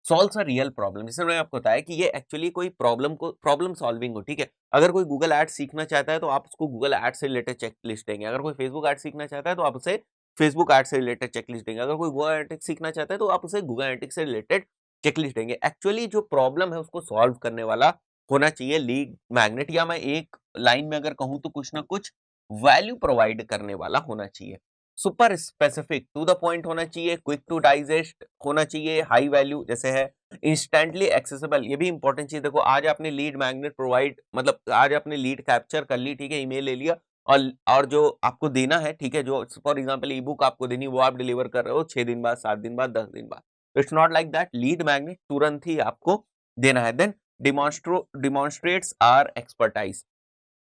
सॉल्व्स अ रियल प्रॉब्लम, जैसे मैंने आपको बताया कि ये एक्चुअली कोई प्रॉब्लम सॉल्विंग हो, ठीक है। अगर कोई गूगल एड सीखना चाहता है तो आप उसको गूगल एड से रिलेटेड चेक लिस्ट देंगे। अगर कोई फेसबुक एड सीखना चाहता है तो आप उसे फेसबुक एड से रिलेटेड चेक लिस्ट देंगे। अगर कोई गूगल एनालिटिक्स सीखना चाहता है तो आप उसे गूगल एनालिटिक्स से रिलेटेड चेक लिस्ट देंगे। एक्चुअली जो प्रॉब्लम है उसको सॉल्व करने वाला होना चाहिए लीड मैग्नेट, या मैं एक लाइन में अगर कहूं तो कुछ ना कुछ वैल्यू प्रोवाइड करने वाला होना चाहिए। Super specific, to the point होना चाहिए, क्विक टू डाइजेस्ट होना चाहिए, हाई वैल्यू जैसे है, इंस्टेंटली एक्सेसिबल, ये भी इंपॉर्टेंट चीज। देखो आज आपने लीड मैग्नेट प्रोवाइड, मतलब आज आपने लीड कैप्चर कर ली, ठीक है, ईमेल ले लिया, और जो आपको देना है, ठीक है, जो फॉर एग्जांपल ई बुक आपको देनी, वो आप डिलीवर कर रहे हो 6 दिन बाद, 7 दिन बाद, 10 दिन बाद। It's not like that, lead magnet तुरंत ही आपको देना है। देन डिमॉन्स्ट्रेट्स आर एक्सपर्टाइज,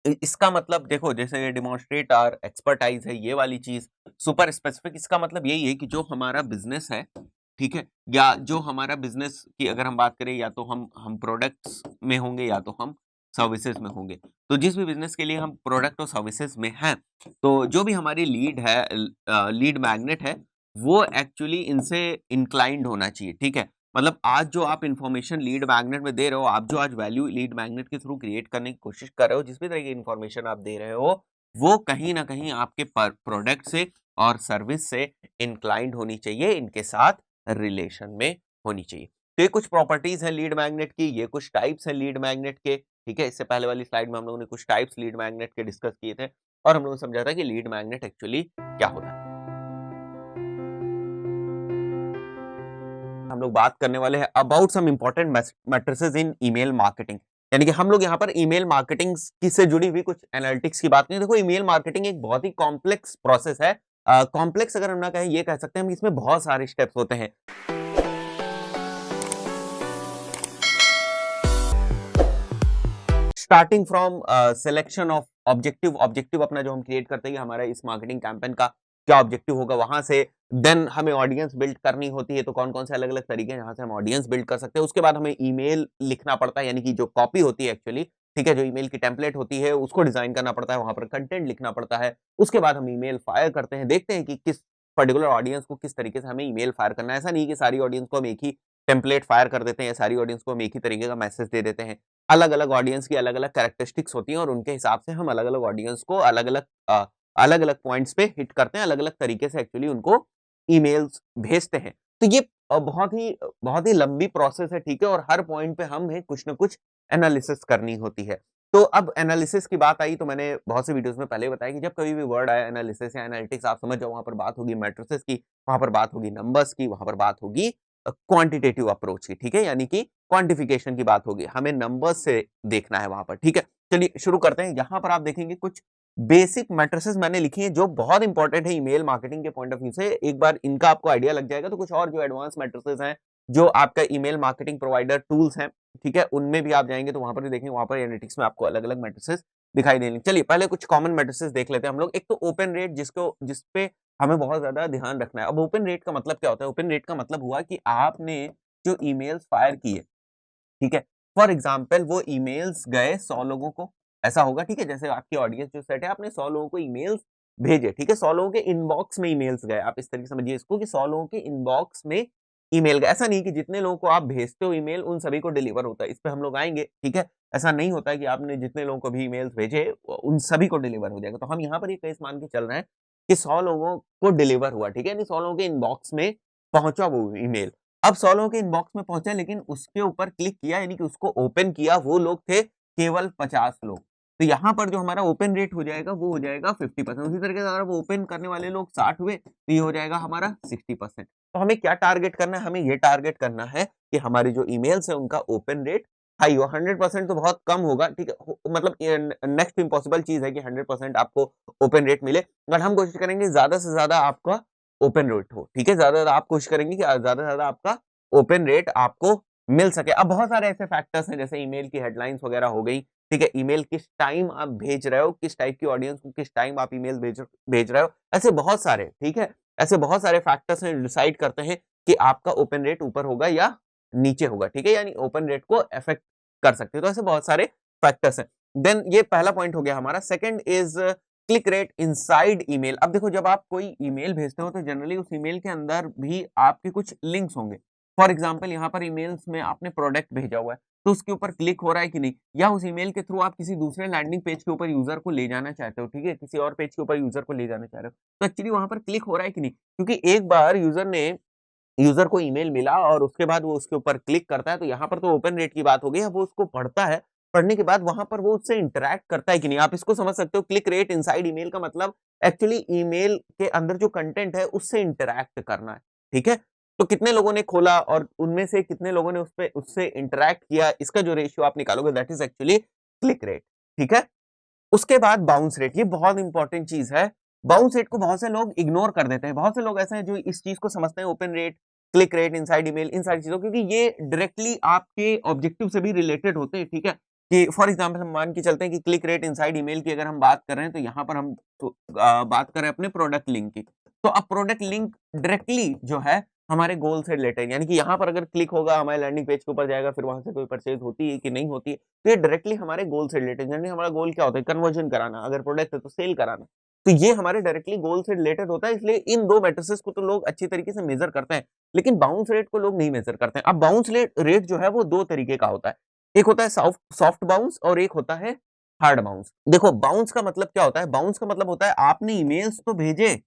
इसका मतलब देखो, जैसे डिमॉन्स्ट्रेट आर एक्सपर्टाइज है ये वाली चीज। सुपर स्पेसिफिक, इसका मतलब यही है कि जो हमारा बिजनेस है, ठीक है, या जो हमारा बिजनेस की अगर हम बात करें, या तो हम प्रोडक्ट्स में होंगे या तो हम सर्विसेज में होंगे। तो जिस भी बिजनेस के लिए हम प्रोडक्ट और सर्विसेज में हैं, तो जो भी हमारी लीड है, लीड मैग्नेट है, वो एक्चुअली इनसे इंक्लाइंड होना चाहिए, ठीक है। मतलब आज जो आप इंफॉर्मेशन लीड मैग्नेट में दे रहे हो, आप जो आज वैल्यू लीड मैग्नेट के थ्रू क्रिएट करने की कोशिश कर रहे हो, जिस भी तरह की इंफॉर्मेशन आप दे रहे हो, वो कहीं ना कहीं आपके प्रोडक्ट से और सर्विस से इंक्लाइंड होनी चाहिए, इनके साथ रिलेशन में होनी चाहिए। तो ये कुछ प्रॉपर्टीज है लीड मैग्नेट की, ये कुछ टाइप्स है लीड मैग्नेट के, ठीक है। इससे पहले वाली स्लाइड में हम लोगों ने कुछ टाइप्स लीड मैग्नेट के डिस्कस किए थे, और हम लोगों ने समझा था कि लीड मैग्नेट एक्चुअली क्या होता है। हम लोग बात करने वाले हैं about some important matrices in email marketing, यानी कि हम लोग यहाँ पर ईमेल मार्केटिंग की से जुड़ी हुई कुछ एनालिटिक्स की बात करें। देखो, ईमेल मार्केटिंग एक बहुत ही कॉम्प्लेक्स प्रोसेस है। कॉम्प्लेक्स अगर हम ना कहें, ये कह सकते हैं हम, इसमें बहुत सारे स्टेप्स होते हैं। Starting from selection of objective, objective अपना जो हम क्रिएट करते हैं, हमारा इस मार्केटिंग कैंपेन का क्या ऑब्जेक्टिव होगा, वहां से देन हमें ऑडियंस बिल्ड करनी होती है। तो कौन कौन से अलग अलग तरीके हैं जहां से हम ऑडियंस बिल्ड कर सकते हैं। उसके बाद हमें ईमेल लिखना पड़ता है, यानी कि जो कॉपी होती है एक्चुअली, ठीक है, जो ईमेल की टेम्पलेट होती है उसको डिजाइन करना पड़ता है, वहां पर कंटेंट लिखना पड़ता है। उसके बाद हम ईमेल फायर करते हैं, देखते हैं कि किस पर्टिकुलर ऑडियंस को किस तरीके से हमें ईमेल फायर करना है। ऐसा नहीं कि सारी ऑडियंस को हम एक ही टेम्पलेट फायर कर देते हैं, सारी ऑडियंस को हम एक ही तरीके का मैसेज दे देते हैं। अलग अलग ऑडियंस की अलग अलग कैरेक्टरिस्टिक्स होती हैं, और उनके हिसाब से हम अलग अलग ऑडियंस को अलग अलग पॉइंट्स पे हिट करते हैं, अलग अलग तरीके से एक्चुअली उनको ईमेल्स भेजते हैं। तो ये बहुत ही लंबी प्रोसेस है, ठीक है, और हर पॉइंट पे हमें कुछ ना कुछ एनालिसिस करनी होती है। तो अब एनालिसिस की बात आई, तो मैंने बहुत से वीडियोस में पहले बताया कि जब कभी भी वर्ड आया एनालिसिस या एनालिटिक्स, आप समझ जाओ वहां पर बात होगी मैट्रिसेस की, वहां पर बात होगी नंबर्स की, वहां पर बात होगी क्वांटिटेटिव अप्रोच की, ठीक है, यानी कि क्वांटिफिकेशन की बात होगी। हमें नंबर्स से देखना है वहां पर, ठीक है। चलिए शुरू करते हैं। यहां पर आप देखेंगे कुछ बेसिक मैट्रिसेस मैंने लिखी हैं जो बहुत इंपॉर्टेंट है ईमेल मार्केटिंग के पॉइंट ऑफ व्यू से। एक बार इनका आपको आइडिया लग जाएगा तो कुछ और जो एडवांस मैट्रिसेस हैं, जो आपका ईमेल मार्केटिंग प्रोवाइडर टूल्स हैं, ठीक है, उनमें भी आप जाएंगे तो वहां पर भी देखेंगे, वहां पर एनालिटिक्स में आपको अलग अलग मैट्रिसेस दिखाई देंगे। चलिए पहले कुछ कॉमन मैट्रिसेस देख लेते हैं हम लोग। एक तो ओपन रेट, जिसपे हमें बहुत ज्यादा ध्यान रखना है। अब ओपन रेट का मतलब क्या होता है? ओपन रेट का मतलब हुआ कि आपने जो ईमेल्स फायर किए, ठीक है, फॉर एग्जाम्पल वो ईमेल्स गए 100 लोगों को, ऐसा होगा, ठीक है, जैसे आपकी ऑडियंस जो सेट है, आपने 100 लोगों को ईमेल्स भेजे, ठीक है, 100 लोगों के इनबॉक्स में ईमेल्स गए। आप इस तरीके से समझिए इसको कि 100 लोगों के इनबॉक्स में ईमेल गए। ऐसा नहीं कि जितने लोगों को आप भेजते हो ईमेल उन सभी को डिलीवर होता है, इस पे हम लोग आएंगे, ठीक है। ऐसा नहीं होता है कि आपने जितने लोगों को भी ईमेल्स भेजे उन सभी को डिलीवर हो जाएगा। तो हम यहाँ पर ये केस मान के चल रहे हैं कि 100 लोगों को डिलीवर हुआ, ठीक है, यानी 100 लोगों के इनबॉक्स में पहुंचा वो ईमेल। अब 100 लोगों के इनबॉक्स में पहुंचा, लेकिन उसके ऊपर क्लिक किया, यानी कि उसको ओपन किया, वो लोग थे केवल 50 लोग। तो यहाँ पर जो हमारा ओपन रेट हो जाएगा वो हो जाएगा 50%। उसी तरीके से अगर वो ओपन करने वाले लोग 60 हुए तो ये हो जाएगा हमारा 60%। तो हमें क्या टारगेट करना है, हमें ये टारगेट करना है कि हमारे जो ईमेल्स है उनका ओपन रेट हाई हो। 100% तो बहुत कम होगा, ठीक है, मतलब नेक्स्ट इम्पॉसिबल चीज है कि 100% आपको ओपन रेट मिले, बट हम कोशिश करेंगे ज्यादा से ज्यादा आपका ओपन रेट हो, ठीक है, ज्यादा से ज्यादा आप कोशिश करेंगे कि ज्यादा से ज्यादा आपका ओपन रेट आपको मिल सके। अब बहुत सारे ऐसे फैक्टर्स हैं जैसे ईमेल की हेडलाइंस वगैरह हो गई, ठीक है, ईमेल किस टाइम आप भेज रहे हो, किस टाइप की ऑडियंस को किस टाइम आप ईमेल भेज रहे हो, ऐसे बहुत सारे, ठीक है, ऐसे बहुत सारे फैक्टर्स हैं डिसाइड करते हैं कि आपका ओपन रेट ऊपर होगा या नीचे होगा, ठीक है, यानी ओपन रेट को अफेक्ट कर सकते हैं। तो ऐसे बहुत सारे फैक्टर्स हैं। देन ये पहला पॉइंट हो गया हमारा। Second is click rate inside email. अब देखो जब आप कोई ईमेल भेजते हो तो जनरली उस ईमेल के अंदर भी आपके कुछ लिंक्स होंगे। फॉर एग्जाम्पल यहाँ पर ईमेल्स में आपने प्रोडक्ट भेजा हुआ है तो उसके ऊपर क्लिक हो रहा है कि नहीं, या उस ईमेल के थ्रू आप किसी दूसरे लैंडिंग पेज के ऊपर यूजर को ले जाना चाहते हो, ठीक है, किसी और पेज के ऊपर यूजर को ले जाना चाह रहे हो, तो एक्चुअली वहां पर क्लिक हो रहा है कि नहीं, क्योंकि एक बार यूजर को ईमेल मिला और उसके बाद वो उसके ऊपर क्लिक करता है तो यहाँ पर तो ओपन रेट की बात हो गई है, वो उसको पढ़ता है, पढ़ने के बाद वहां पर वो उससे इंटरेक्ट करता है कि नहीं। आप इसको समझ सकते हो, क्लिक रेट इनसाइड ईमेल का मतलब एक्चुअली ईमेल के अंदर जो कंटेंट है उससे इंटरेक्ट करना है, ठीक है, तो कितने लोगों ने खोला और उनमें से कितने लोगों ने उससे इंटरेक्ट किया, इसका जो रेशियो आप निकालोगे that is actually click rate, ठीक है। उसके बाद बाउंस रेट, ये बहुत इंपॉर्टेंट चीज है। बाउंस रेट को बहुत से लोग इग्नोर कर देते हैं, बहुत से लोग ऐसे हैं जो इस चीज को समझते हैं open rate, click rate, inside email, इन सारी चीजों, क्योंकि ये डायरेक्टली आपके ऑब्जेक्टिव से भी रिलेटेड होते हैं, ठीक है, कि फॉर एग्जांपल हम मान के चलते हैं कि क्लिक रेट इनसाइड ईमेल की अगर हम बात कर रहे हैं तो यहाँ पर हम बात कर रहे हैं अपने प्रोडक्ट लिंक की, तो अब प्रोडक्ट लिंक डायरेक्टली जो है हमारे गोल से रिलेटेड, यानी कि यहाँ पर अगर क्लिक होगा हमारे लैंडिंग पेज के ऊपर जाएगा, फिर वहां से कोई परचेज होती है कि नहीं होती है, तो ये डायरेक्टली हमारे गोल से रिलेटेड, यानी हमारा गोल क्या होता है, कन्वर्जन कराना, अगर प्रोडक्ट है तो सेल कराना, तो ये हमारे डायरेक्टली गोल से रिलेटेड होता है। इसलिए इन दो मैट्रिसेस को तो लोग अच्छी तरीके से मेजर करते हैं, लेकिन बाउंस रेट को लोग नहीं मेजर करते हैं। अब बाउंस रेट जो है वो दो तरीके का होता है, एक होता है सॉफ्ट बाउंस और एक होता है हार्ड बाउंस। देखो बाउंस का मतलब क्या होता है, बाउंस का मतलब होता है आपने ईमेल्स तो भेजे,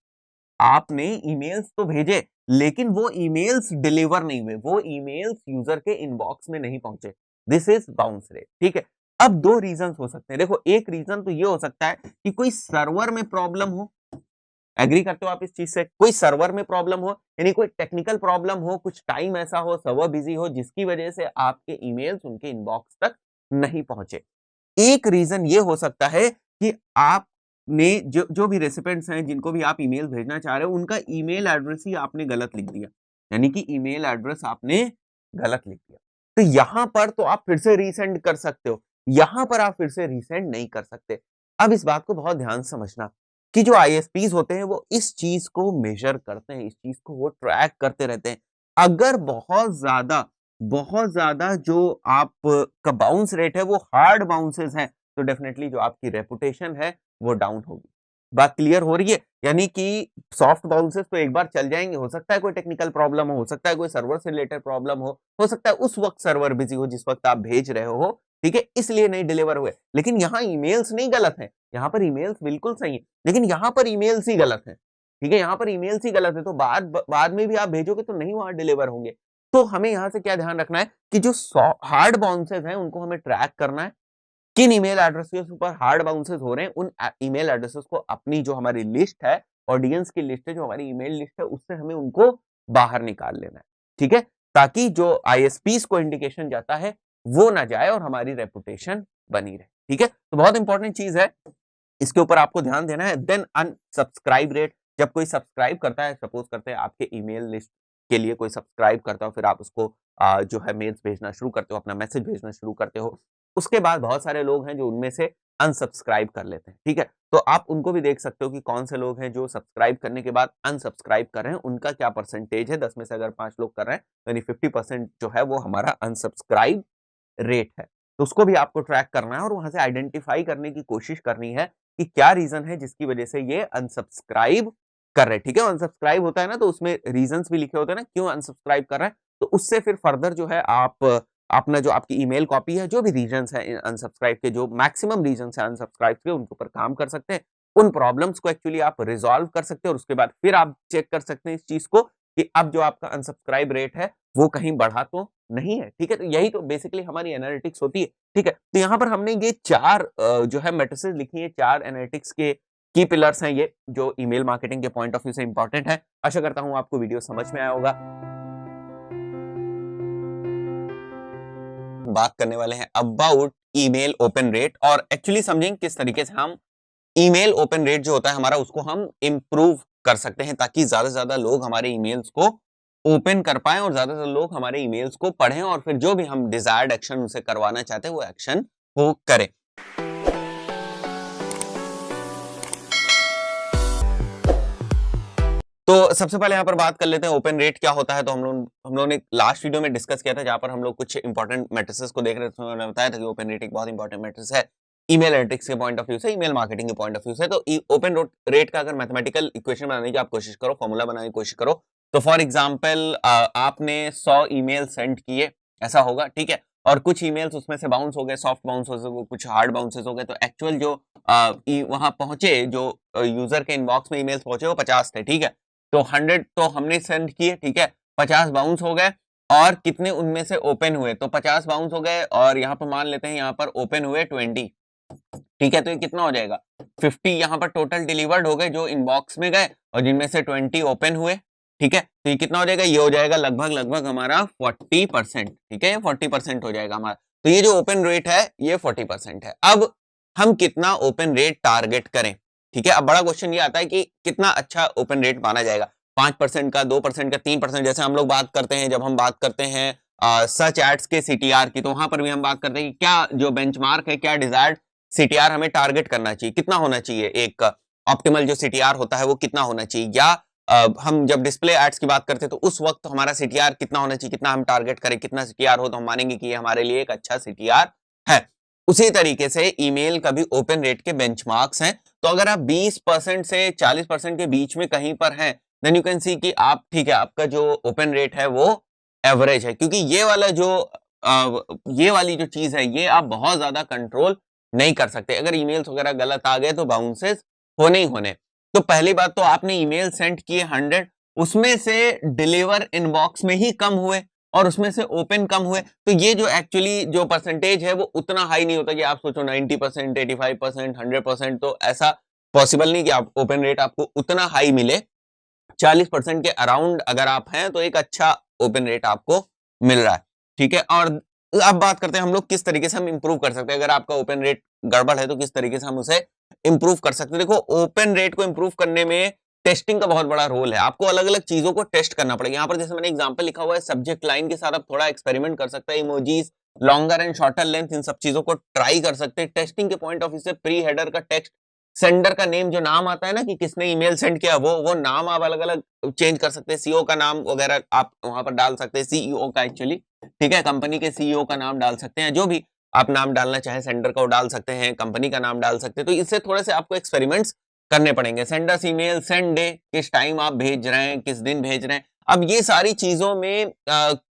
आपने ईमेल्स तो भेजे लेकिन वो ईमेल्स डिलीवर नहीं हुए, वो ईमेल्स यूजर के इनबॉक्स में नहीं पहुंचे, दिस इज बाउंस रेट, ठीक है। अब दो रीजन हो सकते हैं, देखो एक रीजन तो ये हो सकता है कि कोई सर्वर में प्रॉब्लम हो, एग्री करते हो आप इस चीज से, कोई सर्वर में प्रॉब्लम हो, यानी कोई टेक्निकल प्रॉब्लम हो, कुछ टाइम ऐसा हो, सर्वर बिजी हो, जिसकी वजह से आपके ईमेल्स उनके इनबॉक्स तक नहीं पहुंचे। एक रीजन ये हो सकता है कि आपने जो जो भी रेसिपेंट्स हैं जिनको भी आप ईमेल भेजना चाह रहे हो उनका ईमेल एड्रेस ही आपने गलत लिख दिया, यानी कि ईमेल एड्रेस आपने गलत लिख दिया, तो यहां पर तो आप फिर से रीसेंड कर सकते हो, यहां पर आप फिर से रीसेंड नहीं कर सकते। अब इस बात को बहुत ध्यान से समझना कि जो आईएसपीज होते हैं वो इस चीज को मेजर करते हैं, इस चीज को वो ट्रैक करते रहते हैं। अगर बहुत ज्यादा जो आप का बाउंस रेट है वो हार्ड बाउंसेस है तो डेफिनेटली जो आपकी रेपुटेशन है वो डाउन होगी। बात क्लियर हो रही है, यानी कि सॉफ्ट बाउंसेस तो एक बार चल जाएंगे, हो सकता है कोई टेक्निकल प्रॉब्लम हो सकता है कोई सर्वर से रिलेटेड प्रॉब्लम हो सकता है उस वक्त सर्वर बिजी हो जिस वक्त आप भेज रहे हो, ठीक है, इसलिए नहीं डिलीवर हुए। लेकिन यहाँ ईमेल्स नहीं गलत है, यहाँ पर ईमेल्स बिल्कुल सही है, लेकिन यहाँ पर ईमेल्स ही गलत है, ठीक है, यहाँ पर ईमेल्स ही गलत है, तो बाद में भी आप भेजोगे तो नहीं वहां डिलीवर होंगे। तो हमें यहां से क्या ध्यान रखना है कि जो हार्ड बाउंसेस हैं उनको हमें ट्रैक करना है, किन ईमेल एड्रेसेस पर हार्ड बाउंसेस हो रहे हैं, उन ईमेल एड्रेसेस को अपनी जो हमारी लिस्ट है, ऑडियंस की लिस्ट है, जो हमारी ईमेल लिस्ट है, उससे हमें उनको बाहर निकाल लेना है, ठीक है, ताकि जो आईएसपीस को इंडिकेशन जाता है वो ना जाए और हमारी रेपुटेशन बनी रहे, ठीक है। तो बहुत इंपॉर्टेंट चीज है, इसके ऊपर आपको ध्यान देना है। देन अनसब्सक्राइब रेट, जब कोई सब्सक्राइब करता है, सपोज करते हैं आपके ईमेल लिस्ट के लिए कोई सब्सक्राइब करता हो, फिर आप उसको जो है मेल्स भेजना शुरू करते हो, अपना मैसेज भेजना शुरू करते हो, उसके बाद बहुत सारे लोग हैं जो उनमें से अनसब्सक्राइब कर लेते हैं, ठीक है, तो आप उनको भी देख सकते हो कि कौन से लोग हैं जो सब्सक्राइब करने के बाद अनसब्सक्राइब कर रहे हैं, उनका क्या परसेंटेज है, 10 में से अगर 5 लोग कर रहे हैं यानी 50% जो है वो हमारा अनसब्सक्राइब रेट है। तो उसको भी आपको ट्रैक करना है और वहां से आइडेंटिफाई करने की कोशिश करनी है कि क्या रीजन है जिसकी वजह से ये अनसब्सक्राइब कर रहे हैं, ठीक है, अनसब्सक्राइब होता है ना तो उसमें रीजंस भी लिखे होते हैं ना क्यों अनसब्सक्राइब कर रहे हैं, तो उससे फिर फर्दर जो है आप अपना जो आपकी ईमेल कॉपी है, जो भी रीजंस है अनसब्सक्राइब के, जो मैक्सिमम रीजंस है अनसब्सक्राइब के, उनके ऊपर काम कर सकते हैं, उन प्रॉब्लम्स को एक्चुअली आप रिजॉल्व कर सकते हैं और उसके बाद फिर आप चेक कर सकते हैं इस चीज को कि अब जो आपका अनसब्सक्राइब रेट है वो कहीं बढ़ा तो नहीं है, ठीक है, तो यही तो बेसिकली हमारी एनालिटिक्स होती है, ठीक है। तो यहाँ पर हमने ये चार जो है मैट्रिसेस लिखी है, चार एनालिटिक्स के की पिलर्स हैं ये जो ईमेल मार्केटिंग के पॉइंट ऑफ व्यू से इंपॉर्टेंट है। आशा करता हूं आपको वीडियो समझ में आया होगा। बात करने वाले हैं अबाउट ईमेल ओपन रेट और एक्चुअली समझेंगे किस तरीके से हम ईमेल ओपन रेट जो होता है हमारा उसको हम इंप्रूव कर सकते हैं ताकि ज्यादा से ज्यादा लोग हमारे ईमेल्स को ओपन कर पाएं और ज्यादा से ज्यादा लोग हमारे ईमेल्स को पढ़ें और फिर जो भी हम डिजायर्ड एक्शन उनसे करवाना चाहते हैं वो एक्शन वो करें। तो सबसे पहले यहाँ पर बात कर लेते हैं ओपन रेट क्या होता है। तो हम लोगों ने लास्ट वीडियो में डिस्कस किया था जहां पर हम लोग कुछ इंपॉर्टेंट मैट्रिसेस को देख रहे थे। मैंने बताया था कि ओपन रेट एक बहुत इंपॉर्टेंट मैट्रिक्स है ईमेल एनालिटिक्स के पॉइंट ऑफ व्यू से, ईमेल मार्केटिंग के पॉइंट ऑफ व्यू से। तो ओपन रेट का अगर मैथमेटिकल इक्वेशन बनाने की आप कोशिश करो, फॉर्मूला बनाने की कोशिश करो, तो फॉर एग्जाम्पल आपने 100 ईमेल सेंड किए, ऐसा होगा, ठीक है, और कुछ ईमेल्स उसमें से बाउंस हो गए, सॉफ्ट बाउंस हो गए, कुछ हार्ड बाउंसेस हो गए, तो एक्चुअल जो वहां पहुंचे, जो यूजर के इनबॉक्स में ईमेल्स पहुंचे वो 50 थे, ठीक है। तो 100 तो हमने सेंड किए, ठीक है, 50 बाउंस हो गए और कितने उनमें से ओपन हुए, तो 50 बाउंस हो गए और यहाँ पर मान लेते हैं यहाँ पर ओपन हुए 20, ठीक है। तो ये कितना हो जाएगा 50 यहाँ पर टोटल डिलीवर्ड हो गए जो इनबॉक्स में गए और जिनमें से 20 ओपन हुए, ठीक है। तो ये कितना हो जाएगा, ये हो जाएगा लगभग हमारा 40%, ठीक है, 40% हो जाएगा हमारा। तो ये जो ओपन रेट है ये 40% है। अब हम कितना ओपन रेट टारगेट करें, ठीक है। अब बड़ा क्वेश्चन ये आता है कि कितना अच्छा ओपन रेट माना जाएगा, 5% का, 2% का, 3%। जैसे हम लोग बात करते हैं, जब हम बात करते हैं सर्च एड्स के सीटीआर की, तो वहां पर भी हम बात करते हैं कि क्या जो बेंचमार्क है, क्या डिजायर्ड सीटीआर हमें टारगेट करना चाहिए, कितना होना चाहिए, एक ऑप्टिमल जो सीटीआर होता है वो कितना होना चाहिए, या हम जब डिस्प्ले एड्स की बात करते हैं तो उस वक्त हमारा सीटीआर कितना होना चाहिए, कितना हम टारगेट करें, कितना सीटीआर हो तो हम मानेंगे कि ये हमारे लिए एक अच्छा सीटीआर है। उसी तरीके से ईमेल का भी ओपन रेट के बेंचमार्क्स हैं। तो अगर आप 20% से 40% के बीच में कहीं पर हैं, देन यू कैन सी कि आप, ठीक है, आपका जो ओपन रेट है वो एवरेज है, क्योंकि ये वाला जो ये वाली जो चीज है ये आप बहुत ज्यादा कंट्रोल नहीं कर सकते। अगर ईमेल्स वगैरह गलत आ गए तो बाउंसेस होने ही होने। तो पहली बात तो आपने ईमेल सेंड किए 100, उसमें से डिलीवर इनबॉक्स में ही कम हुए और उसमें से ओपन कम हुए, तो ये जो एक्चुअली जो परसेंटेज है वो उतना हाई नहीं होता कि आप सोचो 90%, 85%, 100%। तो ऐसा पॉसिबल नहीं कि आप ओपन रेट आपको उतना हाई मिले। 40% के अराउंड अगर आप हैं तो एक अच्छा ओपन रेट आपको मिल रहा है, ठीक है। और अब बात करते हैं हम लोग किस तरीके से हम इंप्रूव कर सकते हैं। अगर आपका ओपन रेट गड़बड़ है तो किस तरीके से हम उसे इंप्रूव कर सकते हैं। देखो, ओपन रेट को इंप्रूव करने में टेस्टिंग का बहुत बड़ा रोल है। आपको अलग अलग चीजों को टेस्ट करना पड़ेगा। यहाँ पर जैसे मैंने एग्जांपल लिखा हुआ है, सब्जेक्ट लाइन के साथ आप थोड़ा एक्सपेरिमेंट कर सकते हैं, emojis, longer and shorter length, इन सब चीजों को ट्राई कर सकते हैं। टेस्टिंग के पॉइंट ऑफ व्यू से प्री हेडर का टेक्स्ट, सेंडर का नेम, जो नाम आता है ना कि किसने ईमेल सेंड किया, वो नाम आप अलग अलग चेंज कर सकते हैं। सीईओ का नाम वगैरह आप वहां पर डाल सकते हैं, सीईओ का एक्चुअली, ठीक है, कंपनी के सीईओ का नाम डाल सकते हैं, जो भी आप नाम डालना चाहें, सेंडर का वो डाल सकते हैं, कंपनी का नाम डाल सकते हैं। तो इससे थोड़े से आपको एक्सपेरिमेंट्स करने पड़ेंगे। सेंडर्स ईमेल, सेंड डे, किस टाइम आप भेज रहे हैं, किस दिन भेज रहे हैं। अब ये सारी चीजों में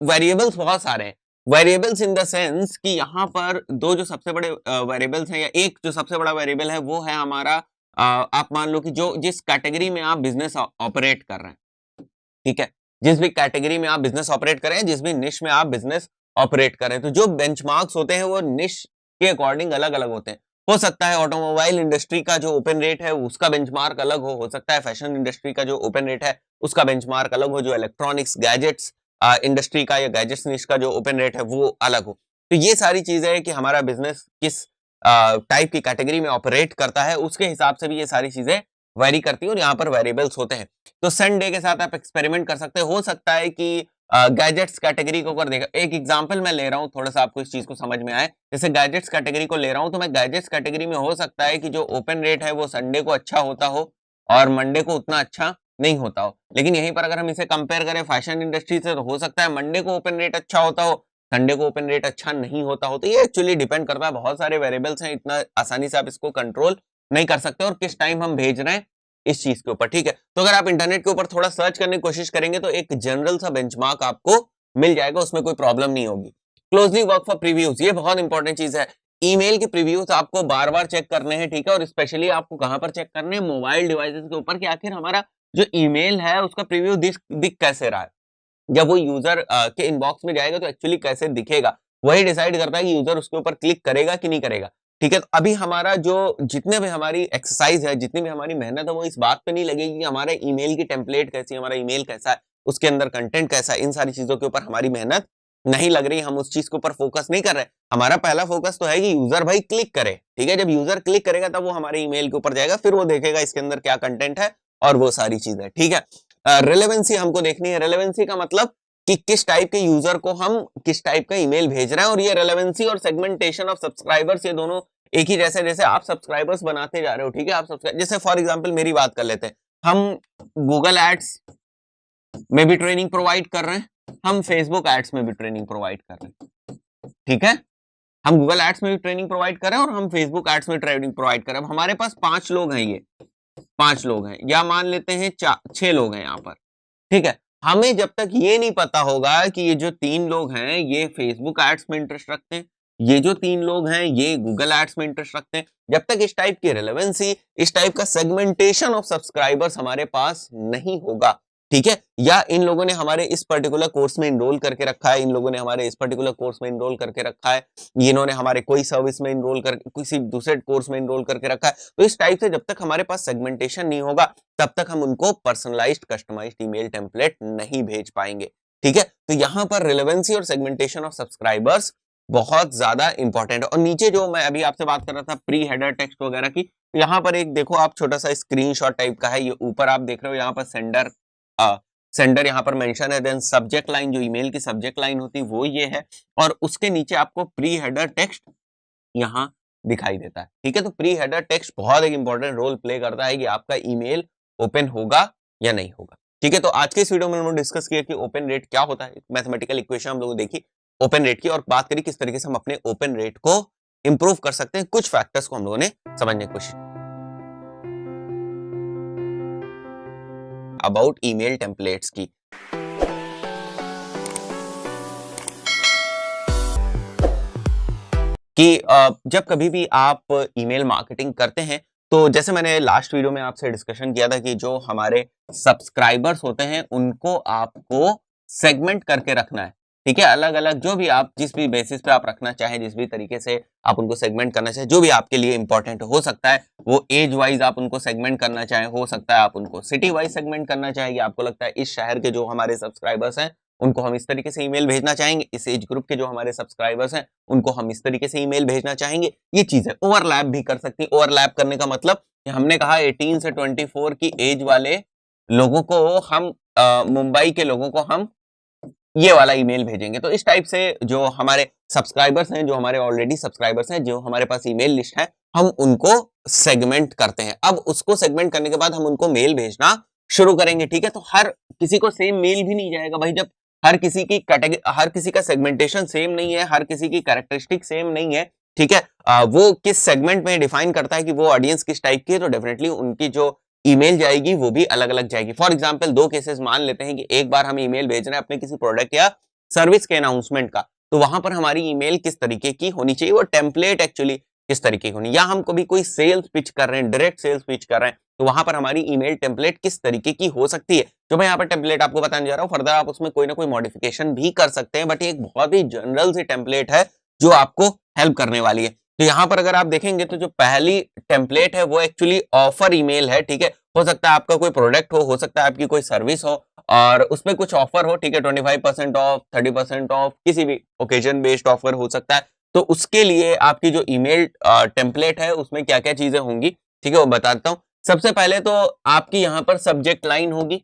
वेरिएबल्स बहुत सारे हैं। वेरिएबल्स इन द सेंस कि यहाँ पर दो जो सबसे बड़े वेरिएबल्स हैं, या एक जो सबसे बड़ा वेरिएबल है वो है हमारा, आप मान लो कि जो जिस कैटेगरी में आप बिजनेस ऑपरेट कर रहे हैं, ठीक है, जिस भी कैटेगरी में आप बिजनेस ऑपरेट कर रहे हैं, जिस भी निश में आप बिजनेस ऑपरेट कर रहे हैं, तो जो बेंचमार्क्स होते हैं वो निश के अकॉर्डिंग अलग अलग होते हैं। हो सकता है ऑटोमोबाइल इंडस्ट्री का जो ओपन रेट है उसका बेंचमार्क अलग हो सकता है फैशन इंडस्ट्री का जो ओपन रेट है उसका बेंचमार्क अलग हो, जो इलेक्ट्रॉनिक्स गैजेट्स इंडस्ट्री का या गैजेट्स निश का जो ओपन रेट है वो अलग हो। तो ये सारी चीजें है कि हमारा बिजनेस किस टाइप की कैटेगरी में ऑपरेट करता है, उसके हिसाब से भी ये सारी चीजें वेरी करती है और यहाँ पर वेरिएबल्स होते हैं। तो सेंड डे के साथ आप एक्सपेरिमेंट कर सकते हैं। हो सकता है कि गैजेट्स कैटेगरी को कर देगा। एक एग्जांपल मैं ले रहा हूँ, थोड़ा सा आपको इस चीज को समझ में आए। जैसे गैजेट्स कैटेगरी को ले रहा हूँ, तो मैं गैजेट्स कैटेगरी में हो सकता है कि जो ओपन रेट है वो संडे को अच्छा होता हो और मंडे को उतना अच्छा नहीं होता हो। लेकिन यहीं पर अगर हम इसे कंपेयर करें फैशन इंडस्ट्री से, तो हो सकता है मंडे को ओपन रेट अच्छा होता हो, संडे को ओपन रेट अच्छा नहीं होता हो। तो ये एक्चुअली डिपेंड करता है, बहुत सारे वेरिएबल्स हैं, इतना आसानी से आप इसको कंट्रोल नहीं कर सकते, और किस टाइम हम भेज रहे हैं इस चीज के ऊपर, ठीक है। तो अगर आप इंटरनेट के ऊपर थोड़ा सर्च करने की कोशिश करेंगे तो एक जनरल सा बेंचमार्क आपको मिल जाएगा, उसमें कोई प्रॉब्लम नहीं होगी। क्लोजली वर्क फॉर प्रीव्यूज, ये बहुत इंपॉर्टेंट चीज है। ईमेल के प्रीव्यूज आपको बार बार चेक करने हैं, ठीक है, और स्पेशली आपको कहां पर चेक करने हैं, मोबाइल डिवाइसेस के ऊपर, कि आखिर हमारा जो ईमेल है उसका प्रीव्यू दिख कैसे रहा है। जब वो यूजर के इनबॉक्स में जाएगा तो एक्चुअली कैसे दिखेगा, वही डिसाइड करता है कि यूजर उसके ऊपर क्लिक करेगा कि नहीं करेगा। ठीक है। तो अभी हमारा जो जितने भी हमारी एक्सरसाइज है, जितनी भी हमारी मेहनत है, वो इस बात पे नहीं लगेगी कि हमारे ईमेल की टेम्पलेट कैसी है, हमारा ईमेल कैसा है, उसके अंदर कंटेंट कैसा है, इन सारी चीजों के ऊपर हमारी मेहनत नहीं लग रही, हम उस चीज के ऊपर फोकस नहीं कर रहे। हमारा पहला फोकस तो है कि यूजर भाई क्लिक करे, ठीक है। जब यूजर क्लिक करेगा तब वो हमारे ईमेल के ऊपर जाएगा, फिर वो देखेगा इसके अंदर क्या कंटेंट है और वो सारी चीजें, ठीक है। रिलेवेंसी हमको देखनी है। रिलेवेंसी का मतलब कि किस टाइप के यूजर को हम किस टाइप का ईमेल भेज रहे हैं, और ये रिलेवेंसी और सेगमेंटेशन ऑफ सब्सक्राइबर्स, ये दोनों एक ही जैसे, जैसे आप सब्सक्राइबर्स बनाते जा रहे हो, ठीक है। आप सब्सक्राइब, जैसे फॉर एग्जांपल मेरी बात कर लेते हैं, हम गूगल एड्स में भी ट्रेनिंग प्रोवाइड कर रहे हैं, हम फेसबुक एड्स में भी ट्रेनिंग प्रोवाइड कर रहे हैं, ठीक है। हम गूगल एड्स में भी ट्रेनिंग प्रोवाइड कर रहे हैं और हम फेसबुक एड्स में ट्रेनिंग प्रोवाइड कर रहे हैं। हमारे पास 5 लोग हैं, ये 5 लोग हैं, या मान लेते हैं 6 लोग हैं यहाँ पर, ठीक है। हमें जब तक ये नहीं पता होगा कि ये जो 3 लोग हैं ये फेसबुक एड्स में इंटरेस्ट रखते हैं, ये जो 3 लोग हैं ये गूगल एड्स में इंटरेस्ट रखते हैं, जब तक इस टाइप की रिलेवेंसी, इस टाइप का सेगमेंटेशन ऑफ सब्सक्राइबर्स हमारे पास नहीं होगा, ठीक है। या इन लोगों ने हमारे इस पर्टिकुलर कोर्स में इनरोल करके रखा है, इन लोगों ने हमारे इस पर्टिकुलर कोर्स में इनरोल करके रखा है, इन्होंने हमारे कोई सर्विस में इनरोल कर, किसी दूसरे कोर्स में इनरोल करके रखा है। तो इस टाइप से जब तक हमारे पास सेगमेंटेशन नहीं होगा तब तक हम उनको पर्सनलाइज्ड कस्टमाइज्ड ईमेल टेम्पलेट नहीं भेज पाएंगे, ठीक है। तो यहाँ पर रिलेवेंसी और सेगमेंटेशन ऑफ सब्सक्राइबर्स बहुत ज्यादा इंपॉर्टेंट है। और नीचे जो मैं अभी आपसे बात कर रहा था प्री हेडर टेक्स्ट वगैरह की, यहाँ पर एक देखो आप छोटा सा स्क्रीनशॉट टाइप का है, ये ऊपर आप देख रहे हो, यहाँ पर सेंडर यहाँ पर मेंशन है, देन सब्जेक्ट लाइन, जो ईमेल की सब्जेक्ट लाइन होती है वो ये है, और उसके नीचे आपको प्री हेडर टेक्स्ट यहाँ दिखाई देता है, ठीक है। तो प्री हेडर टेक्स्ट बहुत एक इंपॉर्टेंट रोल प्ले करता है कि आपका ईमेल ओपन होगा या नहीं होगा, ठीक है। तो आज के इस वीडियो में हम लोग डिस्कस किया कि ओपन रेट क्या होता है, मैथमेटिकल इक्वेशन हम लोग देखी ओपन रेट की, और बात करी किस तरीके से हम अपने ओपन रेट को इंप्रूव कर सकते हैं, कुछ फैक्टर्स को हम लोगों ने समझने की कोशिश अबाउट ईमेल टेम्पलेट्स की। कि जब कभी भी आप ईमेल मार्केटिंग करते हैं, तो जैसे मैंने लास्ट वीडियो में आपसे डिस्कशन किया था कि जो हमारे सब्सक्राइबर्स होते हैं उनको आपको सेगमेंट करके रखना है, ठीक है। अलग अलग जो भी आप जिस भी बेसिस पे आप रखना चाहें, जिस भी तरीके से आप उनको सेगमेंट करना चाहें, जो भी आपके लिए इंपॉर्टेंट हो सकता है, वो एज वाइज आप उनको सेगमेंट करना चाहें, हो सकता है आप उनको सिटी वाइज सेगमेंट करना चाहें, या आपको लगता है इस शहर के जो हमारे सब्सक्राइबर्स हैं उनको हम इस तरीके से ईमेल भेजना चाहेंगे, इस एज ग्रुप के जो हमारे सब्सक्राइबर्स हैं उनको हम इस तरीके से ईमेल भेजना चाहेंगे। ये चीजें ओवरलैप भी कर सकती हैं। ओवरलैप करने का मतलब कि हमने कहा 18 से 24 की एज वाले लोगों को हम मुंबई के लोगों को हम ये वाला ईमेल भेजेंगे। तो इस टाइप से जो हमारे सब्सक्राइबर्स हैं, जो हमारे ऑलरेडी सब्सक्राइबर्स हैं, जो हमारे पास ईमेल लिस्ट है, हम उनको सेगमेंट करते हैं। अब उसको सेगमेंट करने के बाद हम उनको मेल भेजना शुरू करेंगे, ठीक है। तो हर किसी को सेम मेल भी नहीं जाएगा भाई, जब हर किसी की कैटेगरी, हर किसी का सेगमेंटेशन सेम नहीं है, हर किसी की कैरेक्टरिस्टिक सेम नहीं है, ठीक है। वो किस सेगमेंट में डिफाइन करता है कि वो ऑडियंस किस टाइप की है, तो डेफिनेटली उनकी जो ईमेल जाएगी वो भी अलग अलग जाएगी। फॉर एग्जांपल 2 केसेस मान लेते हैं कि एक बार हम ईमेल भेज रहे हैं अपने किसी प्रोडक्ट या सर्विस के अनाउंसमेंट का, तो वहां पर हमारी ईमेल किस तरीके की होनी चाहिए, वो टेम्पलेट एक्चुअली किस तरीके की होनी, या हम कभी कोई सेल्स पिच कर रहे हैं, डायरेक्ट सेल्स पिच कर रहे हैं, तो वहां पर हमारी ईमेल टेम्पलेट किस तरीके की हो सकती है। जो मैं यहाँ पर टेम्पलेट आपको बताने जा रहा हूँ, फर्दर आप उसमें कोई ना कोई मॉडिफिकेशन भी कर सकते हैं, बट ये एक बहुत ही जनरल सी टेम्पलेट है जो आपको हेल्प करने वाली है। तो यहाँ पर अगर आप देखेंगे तो जो पहली टेम्पलेट है वो एक्चुअली ऑफर ईमेल है, ठीक है। हो सकता है आपका कोई प्रोडक्ट हो सकता है आपकी कोई सर्विस हो और उसमें कुछ ऑफर हो, ठीक है। 25% ऑफ, 30% ऑफ, किसी भी ओकेजन बेस्ड ऑफर हो सकता है। तो उसके लिए आपकी जो ईमेल टेम्पलेट है उसमें क्या क्या चीजें होंगी, ठीक है, वो बताता हूँ। सबसे पहले तो आपकी यहाँ पर सब्जेक्ट लाइन होगी,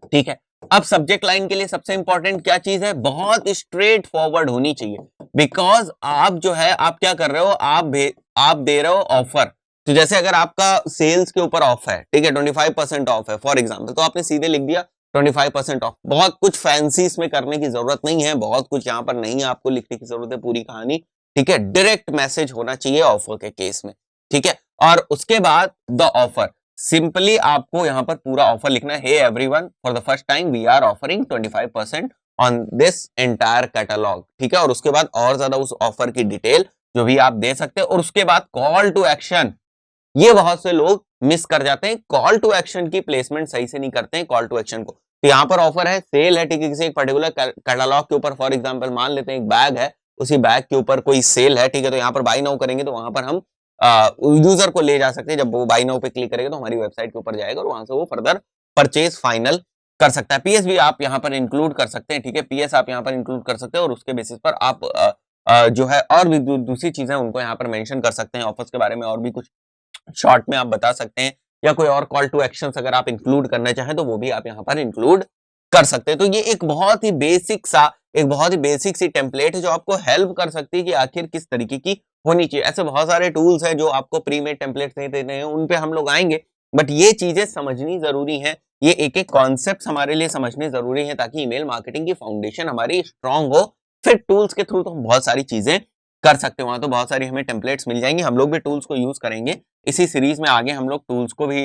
ठीक है। अब सब्जेक्ट लाइन के लिए सबसे इंपॉर्टेंट क्या चीज है, बहुत स्ट्रेट फॉरवर्ड होनी चाहिए, बिकॉज आप जो है आप क्या कर रहे हो, आप दे रहे हो ऑफर। तो जैसे अगर आपका सेल्स के ऊपर ऑफ है, ठीक है, 25% ऑफ है फॉर एग्जांपल, तो आपने सीधे लिख दिया 25% ऑफ। बहुत कुछ फैंसी इसमें करने की जरूरत नहीं है, बहुत कुछ यहाँ पर नहीं है आपको लिखने की जरूरत है पूरी कहानी, ठीक है। डायरेक्ट मैसेज होना चाहिए ऑफर के केस में, ठीक है। और उसके बाद द ऑफर, सिंपली आपको यहाँ पर पूरा ऑफर लिखना है, hey everyone, for the first time we are offering 25% on this entire catalogue, ठीक है। और उसके बाद और ज्यादा उस ऑफर की डिटेल जो भी आप दे सकते हैं, और उसके बाद कॉल टू एक्शन। ये बहुत से लोग मिस कर जाते हैं, कॉल टू एक्शन की प्लेसमेंट सही से नहीं करते हैं कॉल टू एक्शन को। तो यहाँ पर ऑफर है, सेल है, ठीक है, किसी एक पर्टिकुलर कैटलॉग के ऊपर, फॉर एग्जांपल मान लेते हैं एक बैग है, उसी बैग के ऊपर कोई सेल है, ठीक है, तो यहाँ पर बाई नाउ करेंगे तो वहां पर हम यूजर को ले जा सकते हैं। जब वो बाई नाउ पे क्लिक करेगा तो हमारी वेबसाइट के ऊपर जाएगा और वहां से वो फर्दर परचेज फाइनल कर सकता है। पीएस भी आप यहाँ पर इंक्लूड कर सकते हैं, ठीक है, पीएस आप यहाँ पर इंक्लूड कर सकते हैं और उसके बेसिस पर आप जो है और भी दूसरी चीजें उनको यहाँ पर मेंशन कर सकते हैं, ऑफर्स के बारे में और भी कुछ शॉर्ट में आप बता सकते हैं, या कोई और कॉल टू एक्शंस अगर आप इंक्लूड करना चाहें तो वो भी आप यहाँ पर इंक्लूड कर सकते हैं। तो ये एक बहुत ही बेसिक सी टेम्पलेट है जो आपको हेल्प कर सकती है कि आखिर किस तरीके की होनी चाहिए। ऐसे बहुत सारे टूल्स हैं जो आपको प्री मेड टेम्पलेट्स नहीं देते हैं, उन पे हम लोग आएंगे, बट ये चीजें समझनी जरूरी है, ये एक एक कॉन्सेप्ट हमारे लिए समझने जरूरी है ताकि ईमेल मार्केटिंग की फाउंडेशन हमारी स्ट्रांग हो। फिर टूल्स के थ्रू तो हम बहुत सारी चीजें कर सकते हैं, वहां तो बहुत सारी हमें टेम्पलेट्स मिल जाएंगी, हम लोग भी टूल्स को यूज करेंगे। इसी सीरीज में आगे हम लोग टूल्स को भी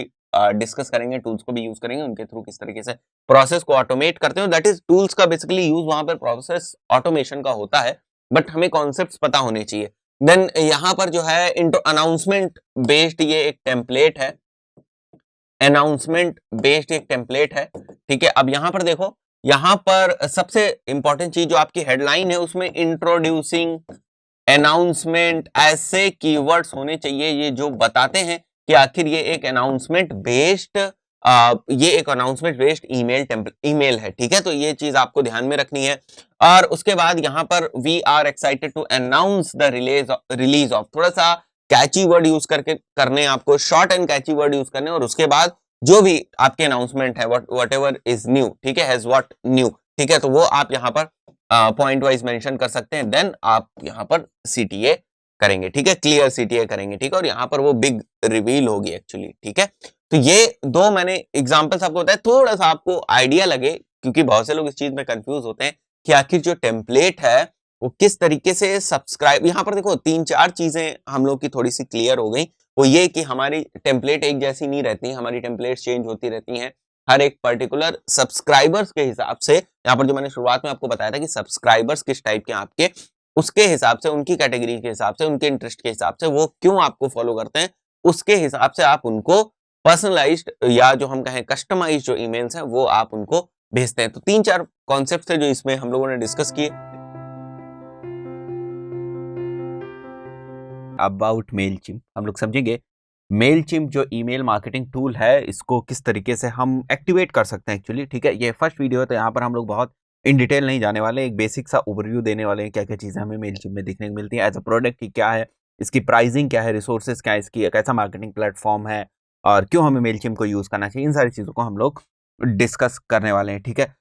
डिस्कस करेंगे, टूल्स को भी यूज करेंगे, उनके थ्रू किस तरीके से प्रोसेस को ऑटोमेट करते हैं। दैट इज टूल्स का बेसिकली यूज वहां पर प्रोसेस ऑटोमेशन का होता है, बट हमें कॉन्सेप्ट्स पता होने चाहिए। देन यहाँ पर जो है अनाउंसमेंट बेस्ड ये एक टेम्पलेट है, अनाउंसमेंट बेस्ड एक टेम्पलेट है, ठीक है। अब यहाँ पर देखो, यहाँ पर सबसे इंपॉर्टेंट चीज जो आपकी हेडलाइन है उसमें इंट्रोड्यूसिंग अनाउंसमेंट ऐसे कीवर्ड्स होने चाहिए ये जो बताते हैं कि आखिर ये एक अनाउंसमेंट बेस्ड ईमेल है, ठीक है। तो ये चीज आपको ध्यान में रखनी है। और उसके बाद यहाँ पर we are excited to announce the release of, थोड़ा सा कैची वर्ड यूज करके करने, आपको short and catchy word use करने, और उसके बाद जो भी आपके अनाउंसमेंट है वट एवर इज न्यू, ठीक है, हैज व्हाट न्यू, ठीक है, तो वो आप यहाँ पर पॉइंट वाइज मेंशन कर सकते हैं। देन आप यहाँ पर सीटीए करेंगे, ठीक है, क्लियर सीटीए करेंगे, ठीक है, और यहाँ पर वो बिग रिवील होगी एक्चुअली, ठीक है। तो ये दो मैंने एग्जांपल्स आपको बताया, थोड़ा सा आपको आइडिया लगे, क्योंकि बहुत से लोग इस चीज में कंफ्यूज होते हैं कि आखिर जो टेम्पलेट है वो किस तरीके से सब्सक्राइब। यहाँ पर देखो 3-4 चीजें हम लोग की थोड़ी सी क्लियर हो गई। वो ये कि हमारी टेम्पलेट एक जैसी नहीं रहती, हमारी टेम्पलेट चेंज होती रहती हैं हर एक पर्टिकुलर सब्सक्राइबर्स के हिसाब से। यहाँ पर जो मैंने शुरुआत में आपको बताया था कि सब्सक्राइबर्स किस टाइप के आपके, उसके हिसाब से, उनकी कैटेगरी के हिसाब से, उनके इंटरेस्ट के हिसाब से, वो क्यों आपको फॉलो करते हैं, उसके हिसाब से आप उनको पर्सनलाइज्ड या जो हम कहें कस्टमाइज्ड जो ईमेल्स हैं वो आप उनको भेजते हैं। तो 3-4 कॉन्सेप्ट थे जो इसमें हम लोगों ने डिस्कस किए। अबाउट मेलचिम्प हम लोग समझेंगे मेलचिम्प जो ईमेल मार्केटिंग टूल है इसको किस तरीके से हम एक्टिवेट कर सकते हैं एक्चुअली, ठीक है। ये फर्स्ट वीडियो है तो यहाँ पर हम लोग बहुत इन डिटेल नहीं जाने वाले, एक बेसिक सा ओवरव्यू देने वाले हैं, क्या क्या चीज़ें हमें मेलचिम्प में देखने को मिलती है, एज अ प्रोडक्ट की क्या है, इसकी प्राइसिंग क्या है, रिसोर्सेज क्या है, इसकी कैसा मार्केटिंग प्लेटफॉर्म है और क्यों हमें मेलचिम्प को यूज़ करना चाहिए, इन सारी चीज़ों को हम लोग डिस्कस करने वाले हैं, ठीक है।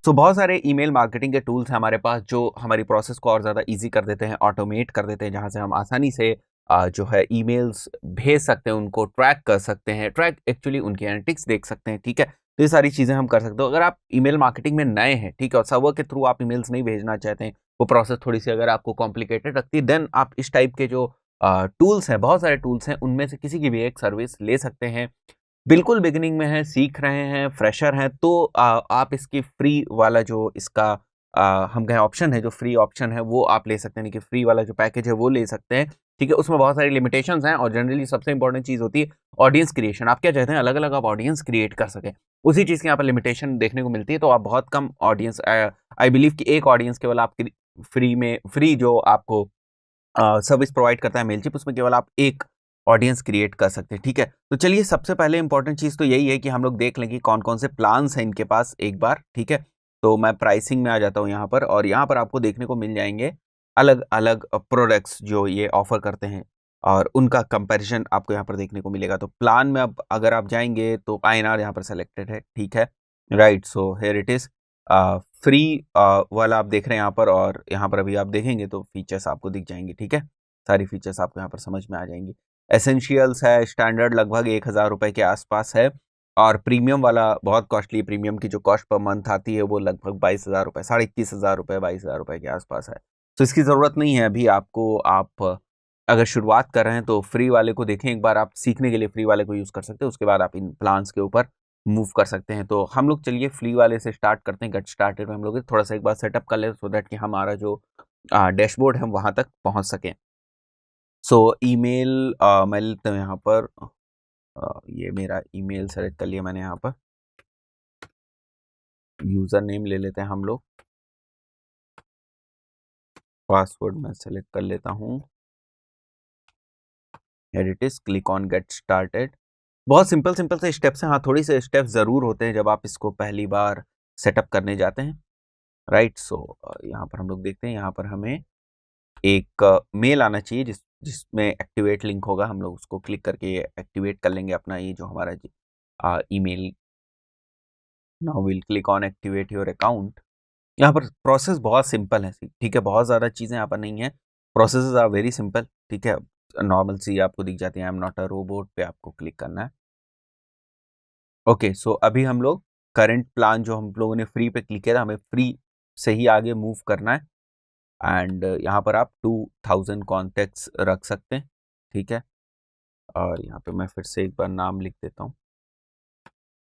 तो बहुत सारे ईमेल मार्केटिंग के टूल्स हैं हमारे पास जो हमारी प्रोसेस को और ज़्यादा इजी कर देते हैं, ऑटोमेट कर देते हैं, जहां से हम आसानी से जो है ईमेल्स भेज सकते हैं, उनको ट्रैक कर सकते हैं, ट्रैक एक्चुअली उनकी एनालिटिक्स देख सकते हैं, ठीक है। तो ये सारी चीज़ें हम कर सकते हो। अगर आप ईमेल मार्केटिंग में नए हैं, ठीक है, और सर्वर के थ्रू आप ईमेल्स नहीं भेजना चाहते हैं, वो प्रोसेस थोड़ी सी अगर आपको कॉम्प्लिकेटेड लगती है, देन आप इस टाइप के जो टूल्स हैं, बहुत सारे टूल्स हैं, उनमें से किसी की भी एक सर्विस ले सकते हैं। बिल्कुल बिगिनिंग में है, सीख रहे हैं, फ्रेशर हैं, तो आप इसकी फ्री वाला जो इसका हम कहें ऑप्शन है, जो फ्री ऑप्शन है वो आप ले सकते हैं, कि फ्री वाला जो पैकेज है वो ले सकते हैं, ठीक है। उसमें बहुत सारी लिमिटेशंस हैं और जनरली सबसे इंपॉर्टेंट चीज़ होती है ऑडियंस क्रिएशन। आप क्या चाहते हैं, अलग अलग आप ऑडियंस क्रिएट कर सकें, उसी चीज़ की यहाँ पर लिमिटेशन देखने को मिलती है। तो आप बहुत कम ऑडियंस, आई बिलीव कि एक ऑडियंस केवल आप फ्री जो आपको सर्विस प्रोवाइड करता है मेलचिप, उसमें केवल आप एक ऑडियंस क्रिएट कर सकते हैं, ठीक है। तो चलिए सबसे पहले इंपॉर्टेंट चीज़ तो यही है कि हम लोग देख लें कि कौन कौन से प्लान्स हैं इनके पास एक बार, ठीक है। तो मैं प्राइसिंग में आ जाता हूँ यहाँ पर, और यहाँ पर आपको देखने को मिल जाएंगे अलग अलग प्रोडक्ट्स जो ये ऑफर करते हैं और उनका कंपैरिजन आपको यहाँ पर देखने को मिलेगा। तो प्लान में अब अगर आप जाएंगे तो INR यहाँ पर सेलेक्टेड है, ठीक है, right. So here it is free वाला आप देख रहे हैं यहाँ पर, और यहाँ पर अभी आप देखेंगे तो फीचर्स आपको दिख जाएंगे, ठीक है, सारी फीचर्स आपको यहाँ पर समझ में आ जाएंगी। एसेंशियल्स है, स्टैंडर्ड लगभग 1000 रुपये के आसपास है, और प्रीमियम वाला बहुत कॉस्टली, प्रीमियम की जो कॉस्ट पर मंथ आती है वो लगभग 22,000 रुपये, 21,500 रुपये, 22,000 रुपये के आसपास है। तो इसकी ज़रूरत नहीं है अभी आपको। आप अगर शुरुआत कर रहे हैं तो फ्री वाले को देखें एक बार, आप सीखने के लिए फ्री वाले को यूज़ कर सकते हैं, उसके बाद आप इन प्लान्स के ऊपर मूव कर सकते हैं। तो हम लोग चलिए फ्री वाले से स्टार्ट करते हैं। गेट स्टार्टेड में हम लोग थोड़ा सा एक बार सेटअप कर लें, सो दैट कि हमारा जो डैशबोर्ड है हम वहाँ तक पहुँच सकें। सो ईमेल मैं लेता हूँ यहाँ पर, ये मेरा ईमेल सेलेक्ट कर लिया मैंने यहाँ पर, यूजर नेम ले लेते हैं हम लोग, पासवर्ड मैं सेलेक्ट कर लेता हूँ, here it is, click on get started. बहुत सिंपल सिंपल से स्टेप्स हैं, हाँ थोड़ी से स्टेप्स ज़रूर होते हैं जब आप इसको पहली बार सेटअप करने जाते हैं, राइट। सो यहाँ पर हम लोग देखते हैं, यहाँ पर हमें एक मेल आना चाहिए जिसमें एक्टिवेट लिंक होगा, हम लोग उसको क्लिक करके ये एक्टिवेट कर लेंगे अपना ये जो हमारा email. Now will click on activate your account. यहाँ पर प्रोसेस बहुत सिंपल है, ठीक है, बहुत ज़्यादा चीज़ें यहाँ पर नहीं है, प्रोसेस आर वेरी सिंपल, ठीक है। नॉर्मल सी आपको दिख जाती है, I am not a robot पे आपको क्लिक करना है। ओके, सो अभी हम लोग करंट प्लान जो हम लोगों ने फ्री पे क्लिक किया था, हमें फ्री से ही आगे मूव करना है। एंड यहाँ पर आप 2000 कॉन्टेक्ट्स रख सकते हैं, ठीक है। और यहाँ पे मैं फिर से एक बार नाम लिख देता हूँ,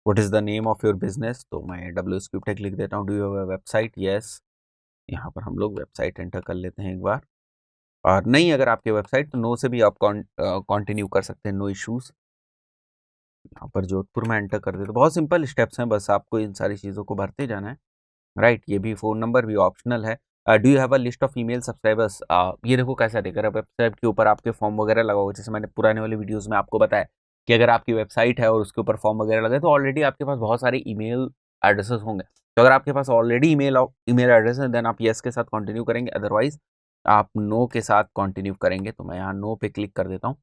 what is the name of your business, तो मैं WScriptTech लिख देता हूँ। Do you have a website, yes. यहाँ पर हम लोग वेबसाइट एंटर कर लेते हैं एक बार, और नहीं अगर आपकी वेबसाइट तो नो से भी आप कंटिन्यू कर सकते हैं, नो इश्यूज़। यहाँ पर जोधपुर में एंटर कर देते, तो बहुत सिंपल स्टेप्स हैं, बस आपको इन सारी चीज़ों को भरते जाना है, राइट। ये भी फ़ोन नंबर भी ऑप्शनल है। Do you have a list of email subscribers, ये देखो कैसा देख रहा है, वेबसाइट के ऊपर आपके फॉर्म वगैरह लगा होगा, जैसे मैंने पुराने वाले वीडियोस में आपको बताया कि अगर आपकी वेबसाइट है और उसके ऊपर फॉर्म वगैरह लगे तो ऑलरेडी आपके पास बहुत सारे ईमेल एड्रेसेस होंगे। तो अगर आपके पास ऑलरेडी ईमेल एड्रेस है देन आप येस के साथ कंटिन्यू करेंगे, अदरवाइज आप नो के साथ कंटिन्यू करेंगे। तो मैं यहाँ नो पे क्लिक कर देता हूँ।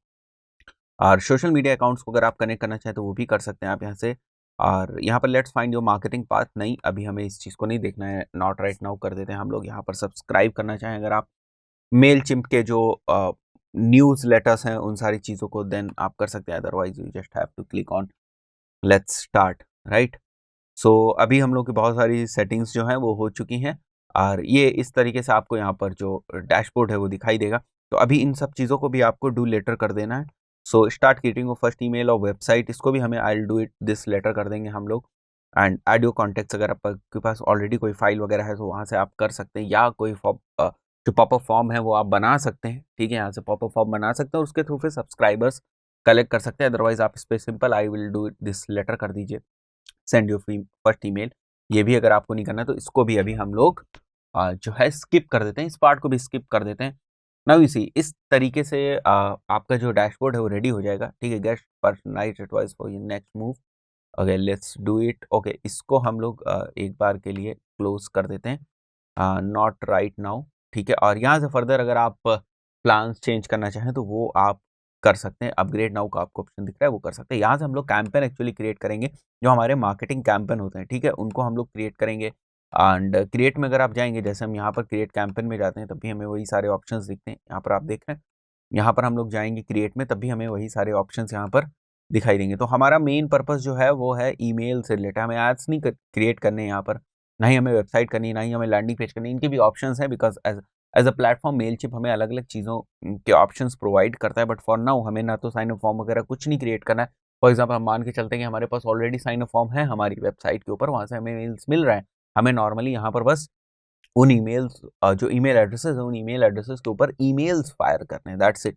और सोशल मीडिया अकाउंट्स को अगर आप कनेक्ट करना चाहें तो वो भी कर सकते हैं आप यहाँ से। और यहाँ पर let's find your marketing path, नहीं अभी हमें इस चीज़ को नहीं देखना है, नॉट राइट नाउ कर देते हैं हम लोग। यहाँ पर सब्सक्राइब करना चाहें अगर आप मेल चिम्प के जो न्यूज़ लेटर्स हैं उन सारी चीज़ों को, देन आप कर सकते हैं, otherwise you just have to click on let's start, right. So अभी हम लोग की बहुत सारी सेटिंग्स जो हैं वो हो चुकी हैं, और ये इस तरीके से आपको यहाँ पर जो डैशबोर्ड है वो दिखाई देगा। तो अभी इन सब चीज़ों को भी आपको डू लेटर कर देना है। So start creating first email और वेबसाइट, इसको भी हमें I will do it this later कर देंगे हम लोग। एंड ऐड योर कॉन्टेक्ट्स, अगर आपके पास ऑलरेडी कोई फाइल वगैरह है तो वहाँ से आप कर सकते हैं, या कोई जो पॉपअप फॉर्म है वो आप बना सकते हैं, ठीक है। यहाँ से पॉपअप फॉर्म बना सकते हैं और उसके थ्रू फिर सब्सक्राइबर्स कलेक्ट कर सकते हैं, अदरवाइज आप इस पर simple I will do it this later कर दीजिए, सेंड योर फर्स्ट ईमेल। ये भी अगर आपको नहीं करना तो इसको भी अभी हम लोग जो है स्किप कर देते हैं, इस पार्ट को भी स्किप कर देते हैं। नाउ यू सी, इस तरीके से आपका जो डैशबोर्ड है वो रेडी हो जाएगा, ठीक है। Get personalised advice for your next move, okay let's do it. Okay, इसको हम लोग एक बार के लिए क्लोज कर देते हैं, नॉट राइट नाउ, ठीक है। और यहाँ से फर्दर अगर आप प्लान्स चेंज करना चाहें तो वो आप कर सकते हैं, अपग्रेड नाउ का आपको ऑप्शन दिख रहा है वो कर सकते हैं। यहाँ से हम लोग कैंपेन एक्चुअली क्रिएट करेंगे, जो हमारे मार्केटिंग कैंपेन होते हैं, ठीक है, उनको हम लोग क्रिएट करेंगे। एंड क्रिएट में अगर आप जाएंगे, जैसे हम यहाँ पर क्रिएट कैंपेन में जाते हैं तब भी हमें वही सारे ऑप्शंस दिखते हैं, यहाँ पर आप देख रहे हैं। यहाँ पर हम लोग जाएंगे क्रिएट में, तब भी हमें वही सारे ऑप्शंस यहाँ पर दिखाई देंगे। तो हमारा मेन पर्पस जो है वो है ईमेल से रिलेटेड, हमें एड्स नहीं क्रिएट करने यहाँ पर, ना ही हमें वेबसाइट करनी है, ना ही हमें लैंडिंग पेज करनी है। इनके भी ऑप्शंस हैं, बिकॉज एज अ प्लेटफॉर्म मेलचिप हमें अलग अलग चीज़ों के ऑप्शंस प्रोवाइड करता है, बट फॉर नाउ हमें ना तो साइन अप फॉर्म वगैरह कुछ नहीं क्रिएट करना है। फॉर एग्जाम्पल हम मान के चलते हैं कि हमारे पास ऑलरेडी साइन अप फॉर्म है हमारी वेबसाइट के ऊपर, वहाँ से हमें मेल्स मिल रहा है, हमें नॉर्मली यहाँ पर बस उन ईमेल्स जो ईमेल एड्रेसेस हैं उन ईमेल एड्रेसेस के ऊपर ईमेल्स फायर करने हैं, दैट्स इट,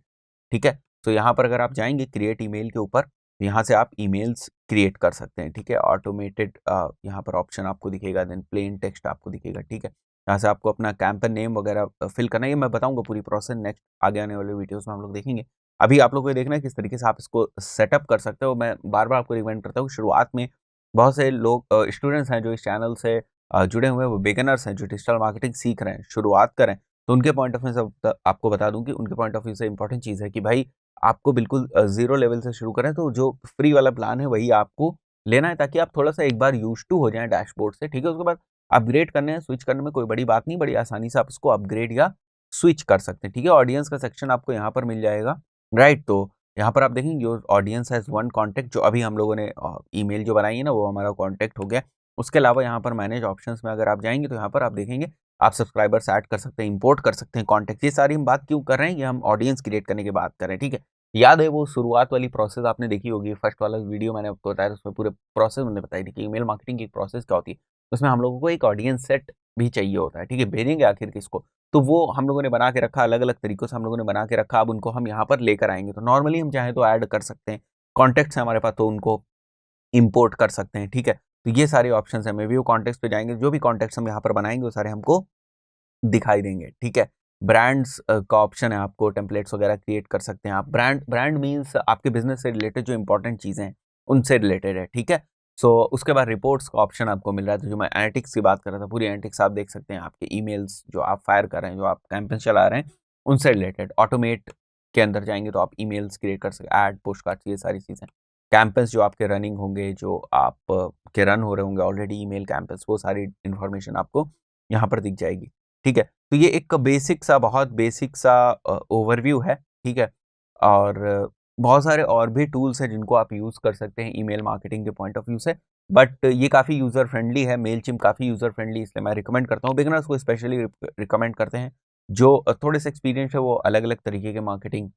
ठीक है। तो यहाँ पर अगर आप जाएंगे क्रिएट ईमेल के ऊपर, यहाँ से आप ईमेल्स क्रिएट कर सकते हैं, ठीक है। ऑटोमेटेड यहाँ पर ऑप्शन आपको दिखेगा, देन प्लेन टेक्स्ट आपको दिखेगा, ठीक है। यहाँ से आपको अपना कैंपेन नेम वगैरह फिल करना है, ये मैं बताऊंगा पूरी प्रोसेस नेक्स्ट आगे आने वाले वीडियोस में हम लोग देखेंगे। अभी आप लोग को देखना है किस तरीके से आप इसको सेटअप कर सकते हो। मैं बार बार आपको रिकमेंड करता हूँ, शुरुआत में बहुत से लोग स्टूडेंट्स हैं जो इस चैनल से जुड़े हुए हैं, वो बिगिनर्स हैं जो डिजिटल मार्केटिंग सीख रहे हैं, शुरुआत करें, तो उनके पॉइंट ऑफ व्यू से आपको बता दूं कि उनके पॉइंट ऑफ व्यू से इंपॉर्टेंट चीज़ है कि भाई आपको बिल्कुल जीरो लेवल से शुरू करें, तो जो फ्री वाला प्लान है वही आपको लेना है, ताकि आप थोड़ा सा एक बार यूज टू हो जाएं डैशबोर्ड से, ठीक है। उसके बाद अपग्रेड करने हैं, स्विच करने में कोई बड़ी बात नहीं, बड़ी आसानी से आप इसको अपग्रेड या स्विच कर सकते हैं, ठीक है। ऑडियंस का सेक्शन आपको यहाँ पर मिल जाएगा, राइट। तो यहाँ पर आप देखेंगे your audience has one contact, जो अभी हम लोगों ने ईमेल जो बनाई है ना वो हमारा कॉन्टैक्ट हो गया। उसके अलावा यहाँ पर मैनेज ऑप्शंस में अगर आप जाएंगे तो यहाँ पर आप देखेंगे आप सब्सक्राइबर्स ऐड कर सकते हैं, इंपोर्ट कर सकते हैं कॉन्टैक्ट। ये सारी हम बात क्यों कर रहे हैं, ये हम ऑडियंस क्रिएट करने की बात कर रहे हैं, ठीक है। याद है वो शुरुआत वाली प्रोसेस आपने देखी होगी, फर्स्ट वाला वीडियो मैंने आपको बताया, उसमें पूरे प्रोसेस मैंने बताई थी कि ईमेल मार्केटिंग की प्रोसेस क्या होती है। उसमें हम लोगों को एक ऑडियंस सेट भी चाहिए होता है, ठीक है, भेजेंगे आखिर किसको, तो वो हम लोगों ने बना के रखा, अलग अलग तरीकों से हम लोगों ने बना के रखा। अब उनको हम यहाँ पर लेकर आएंगे, तो नॉर्मली हम चाहें तो ऐड कर सकते हैं, कॉन्टैक्ट्स हैं हमारे पास तो उनको इंपोर्ट कर सकते हैं, ठीक है। तो ये सारे ऑप्शन है। व्यू कॉन्टेक्स्ट पे जाएंगे, जो भी कॉन्टेक्स्ट हम यहाँ पर बनाएंगे वो सारे हमको दिखाई देंगे। ठीक है, ब्रांड्स का ऑप्शन है, आपको टेम्पलेट्स वगैरह क्रिएट कर सकते हैं आप। ब्रांड मीन्स आपके बिजनेस से रिलेटेड जो इंपॉर्टेंट चीज़ें हैं उनसे रिलेटेड है। ठीक है, सो उसके बाद रिपोर्ट्स का ऑप्शन आपको मिल रहा है। तो जो मैं एनालिटिक्स की बात कर रहा था, पूरी एनालिटिक्स आप देख सकते हैं, आपके ईमेल्स जो आप फायर कर रहे हैं, जो आप कैंपेन चला रहे हैं उनसे रिलेटेड। ऑटोमेट के अंदर जाएंगे तो आप ईमेल्स क्रिएट कर सकते हैं, ऐड, पोस्ट कार्ड्स, ये सारी चीज़ें। कैंपेन्स जो आपके रनिंग होंगे, जो आप के रन हो रहे होंगे ऑलरेडी ईमेल कैंपेन्स, वो सारी इन्फॉर्मेशन आपको यहाँ पर दिख जाएगी। ठीक है, तो ये एक बेसिक सा, बहुत बेसिक सा ओवरव्यू है। ठीक है, और बहुत सारे और भी टूल्स हैं जिनको आप यूज़ कर सकते हैं ईमेल मार्केटिंग के पॉइंट ऑफ व्यू से, बट ये काफ़ी यूज़र फ्रेंडली है। मेलचिम्प काफ़ी यूज़र फ्रेंडली, इसलिए मैं रिकमेंड करता हूँ। बिगिनर्स को स्पेशली रिकमेंड करते हैं, जो थोड़े से एक्सपीरियंस है वो अलग अलग तरीके के मार्केटिंग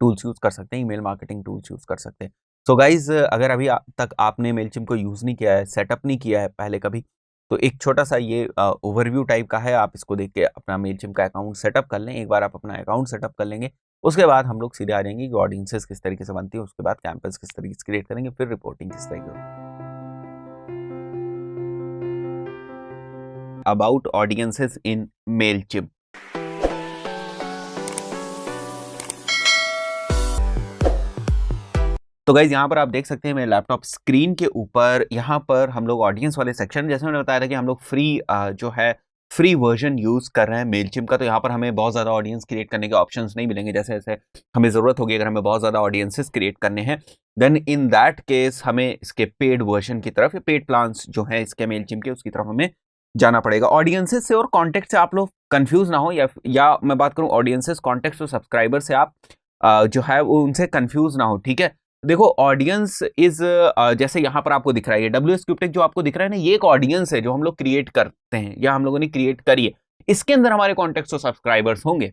टूल्स यूज़ कर सकते हैं, ईमेल मार्केटिंग टूल्स यूज़ कर सकते हैं। सो गाइज, अगर अभी तक आपने मेलचिम्प को यूज़ नहीं किया है, सेटअप नहीं किया है पहले कभी, तो एक छोटा सा ये ओवरव्यू टाइप का है। आप इसको देख के अपना मेलचिम्प का अकाउंट सेटअप कर लें। एक बार आप अपना अकाउंट सेटअप कर लेंगे, उसके बाद हम लोग सीधे आ जाएंगे कि ऑडियंसेस किस तरीके से बनती है, उसके बाद कैंपेन्स किस तरीके से क्रिएट करेंगे, फिर रिपोर्टिंग किस तरीके से। About audiences in Mailchimp. तो गाइज यहाँ पर आप देख सकते हैं मेरे लैपटॉप स्क्रीन के ऊपर, यहाँ पर हम लोग ऑडियंस वाले सेक्शन, जैसे मैंने बताया था कि हम लोग जो है फ्री वर्जन यूज कर रहे हैं मेलचिम्प का। तो यहाँ पर हमें बहुत ज़्यादा ऑडियंस क्रिएट करने के ऑप्शंस नहीं मिलेंगे। जैसे जैसे हमें ज़रूरत होगी, अगर हमें बहुत ज़्यादा ऑडियंसेस क्रिएट करने हैं, देन इन दैट केस हमें इसके पेड वर्जन की तरफ, पेड प्लान्स जो है इसके मेलचिम्प के, उसकी तरफ हमें जाना पड़ेगा। ऑडियंसेस से और कॉन्टेक्ट से आप लोग कंफ्यूज ना हो, या मैं बात करूँ ऑडियंसेस, कॉन्टेक्ट और सब्सक्राइबर से आप जो है वो उनसे कंफ्यूज ना हो। ठीक है, देखो ऑडियंस इज जैसे यहाँ पर आपको दिख रहा है, WS क्यूबटेक जो आपको दिख रहा है ना, ये एक ऑडियंस है जो हम लोग क्रिएट करते हैं या हम लोगों ने क्रिएट करी है। इसके अंदर हमारे कॉन्टेक्ट्स और सब्सक्राइबर्स होंगे।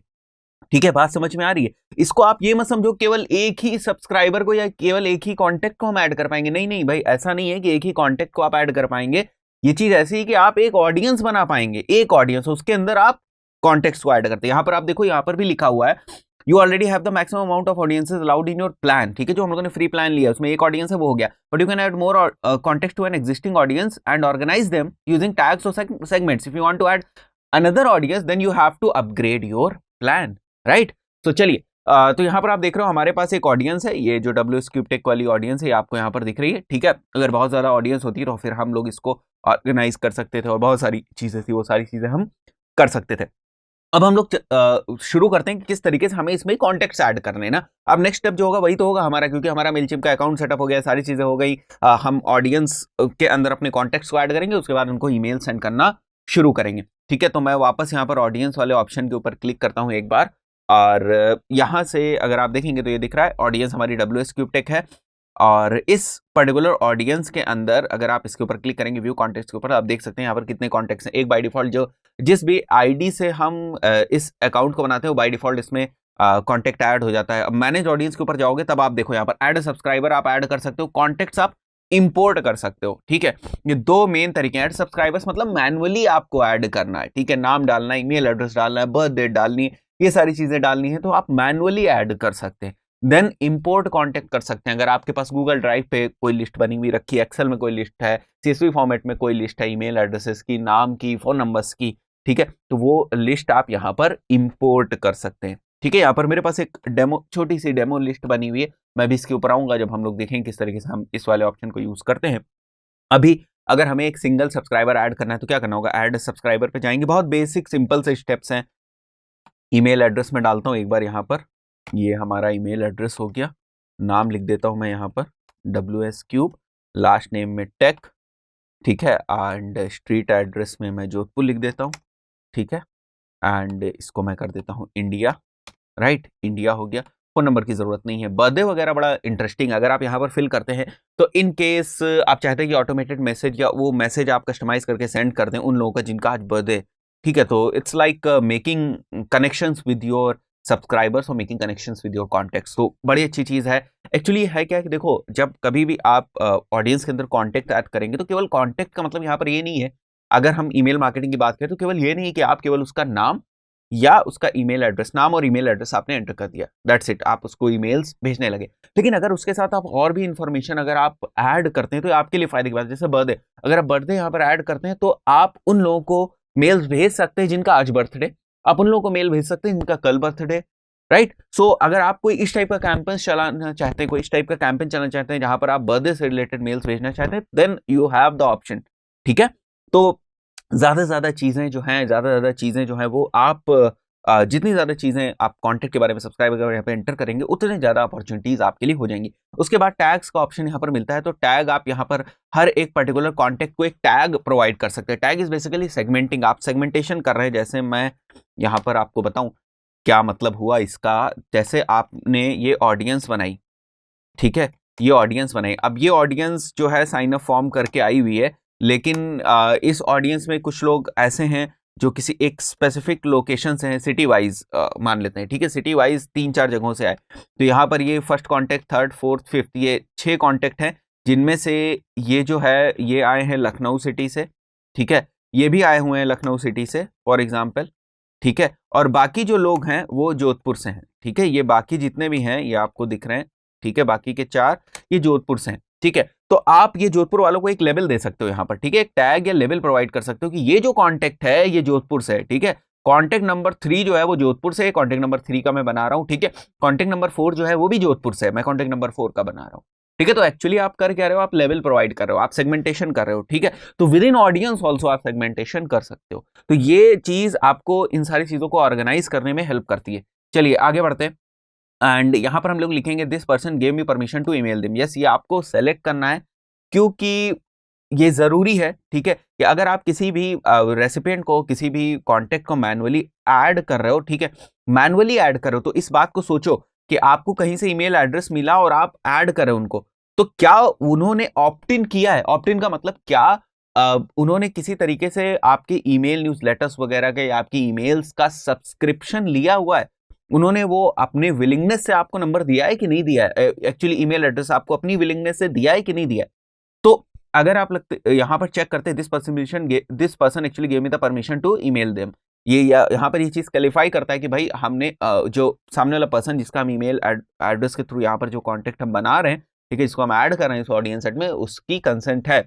ठीक है, बात समझ में आ रही है? इसको आप ये मत समझो केवल एक ही सब्सक्राइबर को या केवल एक ही कॉन्टेक्ट को हम ऐड कर पाएंगे। नहीं नहीं भाई, ऐसा नहीं है कि एक ही कॉन्टेक्ट को आप ऐड कर पाएंगे। ये चीज ऐसी है कि आप एक ऑडियंस बना पाएंगे, एक ऑडियंस, उसके अंदर आप कॉन्टेक्ट्स को ऐड करते हैं। यहाँ पर आप देखो, यहाँ पर भी लिखा हुआ है, you already have the maximum amount of audiences allowed in your plan. ठीक है, जो हम लोगों ने फ्री प्लान लिया उसमें एक ऑडियंस है, वो हो गया, but you can add more contact to an existing audience and organise them using tags और segments. If you want to add another audience then you have to upgrade your plan, right? तो चलिए, तो यहाँ पर आप देख रहे हो हमारे पास एक ऑडियंस है, ये जो WS क्यूबटेक वाली ऑडियंस है, ये आपको यहाँ पर दिख रही है। ठीक है, अगर बहुत ज़्यादा ऑडियंस होती है तो फिर हम लोग इसको ऑर्गेनाइज कर सकते थे और बहुत सारी चीज़ें थी, वो सारी चीज़ें हम कर सकते थे। अब हम लोग शुरू करते हैं कि किस तरीके से हमें इसमें कॉन्टेक्ट्स ऐड करने हैं ना। अब नेक्स्ट स्टेप जो होगा वही तो होगा हमारा, क्योंकि हमारा मेलचिम्प का अकाउंट सेटअप हो गया, सारी चीज़ें हो गई। हम ऑडियंस के अंदर अपने कॉन्टेक्ट्स को ऐड करेंगे, उसके बाद उनको ईमेल सेंड करना शुरू करेंगे। ठीक है, तो मैं वापस यहाँ पर ऑडियंस वाले ऑप्शन के ऊपर क्लिक करता हूँ एक बार, और यहाँ से अगर आप देखेंगे तो ये दिख रहा है ऑडियंस हमारी WS क्यूबटेक है। और इस पर्टिकुलर ऑडियंस के अंदर अगर आप इसके ऊपर क्लिक करेंगे व्यू कॉन्टेक्ट्स के ऊपर, आप देख सकते हैं यहाँ पर कितने कॉन्टेक्ट्स हैं। एक बाय डिफॉल्ट जो जिस भी आईडी से हम इस अकाउंट को बनाते हैं, बाय डिफॉल्ट इसमें कॉन्टेक्ट ऐड हो जाता है। अब मैनेज ऑडियंस के ऊपर जाओगे तब आप देखो यहाँ पर ऐड सब्सक्राइबर आप ऐड कर सकते हो, कॉन्टेक्ट्स आप इंपोर्ट कर सकते हो। ठीक है, ये दो मेन तरीके हैं। ऐड सब्सक्राइबर्स मतलब मैनुअली आपको ऐड करना है। ठीक है, नाम डालना है, ईमेल एड्रेस डालना है, बर्थ डेट डालनी है, ये सारी चीजें डालनी है, तो आप मैनुअली ऐड कर सकते हैं। देन इंपोर्ट कॉन्टेक्ट कर सकते हैं। अगर आपके पास गूगल ड्राइव पे कोई लिस्ट बनी हुई रखी है, एक्सेल में कोई लिस्ट है, CSV फॉर्मेट में कोई लिस्ट है, ईमेल एड्रेसेस की, नाम की, फोन नंबर्स की, ठीक है, तो वो लिस्ट आप यहाँ पर इंपोर्ट कर सकते हैं। ठीक है, यहाँ पर मेरे पास एक डेमो, छोटी सी डेमो लिस्ट बनी हुई है, मैं भी इसके ऊपर आऊंगा जब हम लोग देखेंगे किस तरीके से हम इस वाले ऑप्शन को यूज करते हैं। अभी अगर हमें एक सिंगल सब्सक्राइबर ऐड करना है तो क्या करना होगा, ऐड सब्सक्राइबर पे जाएंगे, बहुत बेसिक सिंपल से स्टेप्स हैं। ईमेल एड्रेस में डालता हूँ एक बार, यहाँ पर ये हमारा ईमेल एड्रेस हो गया, नाम लिख देता हूँ मैं यहाँ पर WS क्यूब, लास्ट नेम में टेक, ठीक है, एंड स्ट्रीट एड्रेस में मैं जोधपुर लिख देता हूँ। ठीक है, एंड इसको मैं कर देता हूँ इंडिया, राइट, इंडिया हो गया। फोन नंबर की जरूरत नहीं है। बर्थडे वगैरह बड़ा इंटरेस्टिंग, अगर आप यहाँ पर फिल करते हैं तो इन केस आप चाहते हैं कि ऑटोमेटेड मैसेज या वो मैसेज आप कस्टमाइज करके सेंड कर दें उन लोगों का जिनका आज बर्थडे, ठीक है, तो it's like making connections with your subscribers और making connections with your contacts. तो बड़ी अच्छी चीज़ है। एक्चुअली है क्या कि देखो, जब कभी भी आप ऑडियंस के अंदर कॉन्टेक्ट ऐड करेंगे तो केवल कॉन्टेक्ट का मतलब यहाँ पर ये नहीं है, अगर हम ईमेल मार्केटिंग की बात करें तो केवल ये नहीं है कि आप केवल उसका नाम या उसका ईमेल एड्रेस, नाम और ईमेल एड्रेस आपने एंटर कर दिया, दैट्स इट, आप उसको ईमेल्स भेजने लगे। लेकिन अगर उसके साथ आप और भी इंफॉर्मेशन अगर आप ऐड करते हैं तो आपके लिए फायदे की बात है। जैसे बर्थडे, अगर आप बर्थडे यहाँ पर ऐड करते हैं तो आप उन लोगों को मेल्स भेज सकते हैं जिनका आज बर्थडे, आप उन लोगों को मेल भेज सकते हैं जिनका कल बर्थडे, राइट। सो अगर आप कोई इस टाइप का कैंपेन चलाना चाहते हैं, कोई इस टाइप का कैंपेन चलाना चाहते हैं जहां पर आप बर्थडे से रिलेटेड मेल्स भेजना चाहते हैं, then you have the option, ठीक है। तो ज्यादा से ज्यादा चीजें जो हैं, ज्यादा से ज्यादा चीजें जो हैं वो आप जितनी ज्यादा चीजें आप कॉन्टेक्ट के बारे में, सब्सक्राइबर के यहाँ पे एंटर करेंगे, उतनी ज्यादा अपॉर्चुनिटीज आपके लिए हो जाएंगी। उसके बाद टैग्स का ऑप्शन यहाँ पर मिलता है, तो टैग आप यहाँ पर हर एक पर्टिकुलर कॉन्टेक्ट को एक टैग प्रोवाइड कर सकते हैं। टैग इज बेसिकली सेगमेंटिंग, आप सेगमेंटेशन कर रहे हैं। जैसे मैं यहाँ पर आपको बताऊं क्या मतलब हुआ इसका, जैसे आपने ये ऑडियंस बनाई, ठीक है, ये ऑडियंस बनाई, अब ये ऑडियंस जो है साइन अप फॉर्म करके आई हुई है, लेकिन इस ऑडियंस में कुछ लोग ऐसे हैं जो किसी एक स्पेसिफिक लोकेशन से हैं, सिटी वाइज मान लेते हैं, ठीक है, सिटी वाइज 3-4 जगहों से आए। तो यहाँ पर ये first contact, third, fourth, fifth, ये 6 कॉन्टेक्ट हैं, जिनमें से ये जो है ये आए हैं लखनऊ सिटी से, ठीक है, ये भी आए हुए हैं लखनऊ सिटी से फॉर एग्जाम्पल, ठीक है, और बाकी जो लोग हैं वो जोधपुर से हैं, ठीक है, ये बाकी जितने भी हैं ये आपको दिख रहे हैं, ठीक है, बाकी के 4 ये जोधपुर से हैं, ठीक है। तो आप ये जोधपुर वालों को एक लेवल दे सकते हो यहाँ पर, ठीक है, एक टैग या लेवल प्रोवाइड कर सकते हो कि ये जो कॉन्टेक्ट है ये जोधपुर से है, ठीक है, कॉन्टेक्ट नंबर 3 जो है वो जोधपुर से है, कॉन्टेक्ट नंबर 3 का मैं बना रहा हूँ, ठीक है, कॉन्टेक्ट नंबर 4 जो है वो भी जोधपुर से है, मैं कॉन्टेक्ट नंबर 4 का बना रहा हूँ, ठीक है। तो एक्चुअली आप कर क्या रहे हो, आप लेवल प्रोवाइड कर रहे हो, आप सेगमेंटेशन कर रहे हो, ठीक है। तो विद इन ऑडियंस ऑल्सो आप सेगमेंटेशन कर सकते हो। तो ये चीज आपको इन सारी चीजों को ऑर्गेनाइज करने में हेल्प करती है। चलिए आगे बढ़ते हैं, एंड यहां पर हम लोग लिखेंगे this person gave me permission to email them. Yes, ये आपको सेलेक्ट करना है क्योंकि ये जरूरी है, ठीक है, कि अगर आप किसी भी रेसिपिएंट को, किसी भी कॉन्टेक्ट को मैनुअली ऐड कर रहे हो, ठीक है, मैनुअली ऐड कर रहे हो, तो इस बात को सोचो कि आपको कहीं से ईमेल एड्रेस मिला और आप ऐड कर रहे हो उनको, तो क्या उन्होंने ऑप्ट इन किया है? ऑप्ट इन का मतलब क्या, उन्होंने किसी तरीके से आपके ईमेल न्यूज़लेटर्स वगैरह के, आपकी ईमेल्स का सब्सक्रिप्शन लिया हुआ है? उन्होंने वो अपने विलिंगनेस से आपको नंबर दिया है कि नहीं दिया है? एक्चुअली ईमेल एड्रेस आपको अपनी विलिंगनेस से दिया है कि नहीं दिया है? तो अगर आप लगते यहाँ पर चेक करते हैं this person actually gave me the permission to email them, ये यहाँ पर ये चीज क्लेरिफाई करता है कि भाई हमने जो सामने वाला पर्सन जिसका हम ईमेल एड्रेस के थ्रू यहाँ पर जो कॉन्टेक्ट हम बना रहे हैं, ठीक है, जिसको हम ऐड कर रहे हैं इस ऑडियंस सेट में, उसकी कंसेंट है,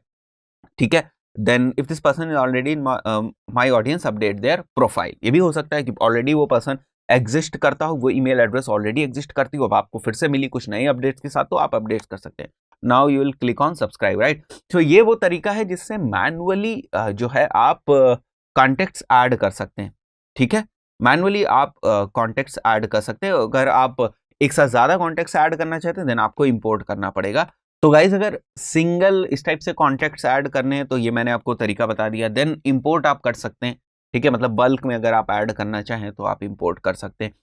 ठीक है। Then if this person is already in my audience update their profile, ये भी हो सकता है कि ऑलरेडी वो पर्सन एग्जिस्ट करता हो, वो ईमेल एड्रेस ऑलरेडी एग्जिस्ट करती हो, अब आपको फिर से मिली कुछ नए अपडेट्स के साथ, तो आप अपडेट्स कर सकते हैं। Now you will click on subscribe, right. तो ये वो तरीका है जिससे मैनुअली जो है आप कॉन्टेक्ट्स ऐड कर सकते हैं, ठीक है, मैनुअली आप कॉन्टेक्ट्स ऐड कर सकते हैं। अगर आप एक साथ ज्यादा कॉन्टेक्ट्स ऐड करना चाहते हैं देन आपको इंपोर्ट करना पड़ेगा। तो गाइज अगर सिंगल इस टाइप से कॉन्टेक्ट्स ऐड करने हैं तो ये मैंने आपको तरीका बता दिया, देन इंपोर्ट आप कर सकते हैं, ठीक है, मतलब बल्क में अगर आप ऐड करना चाहें तो आप इंपोर्ट कर सकते हैं।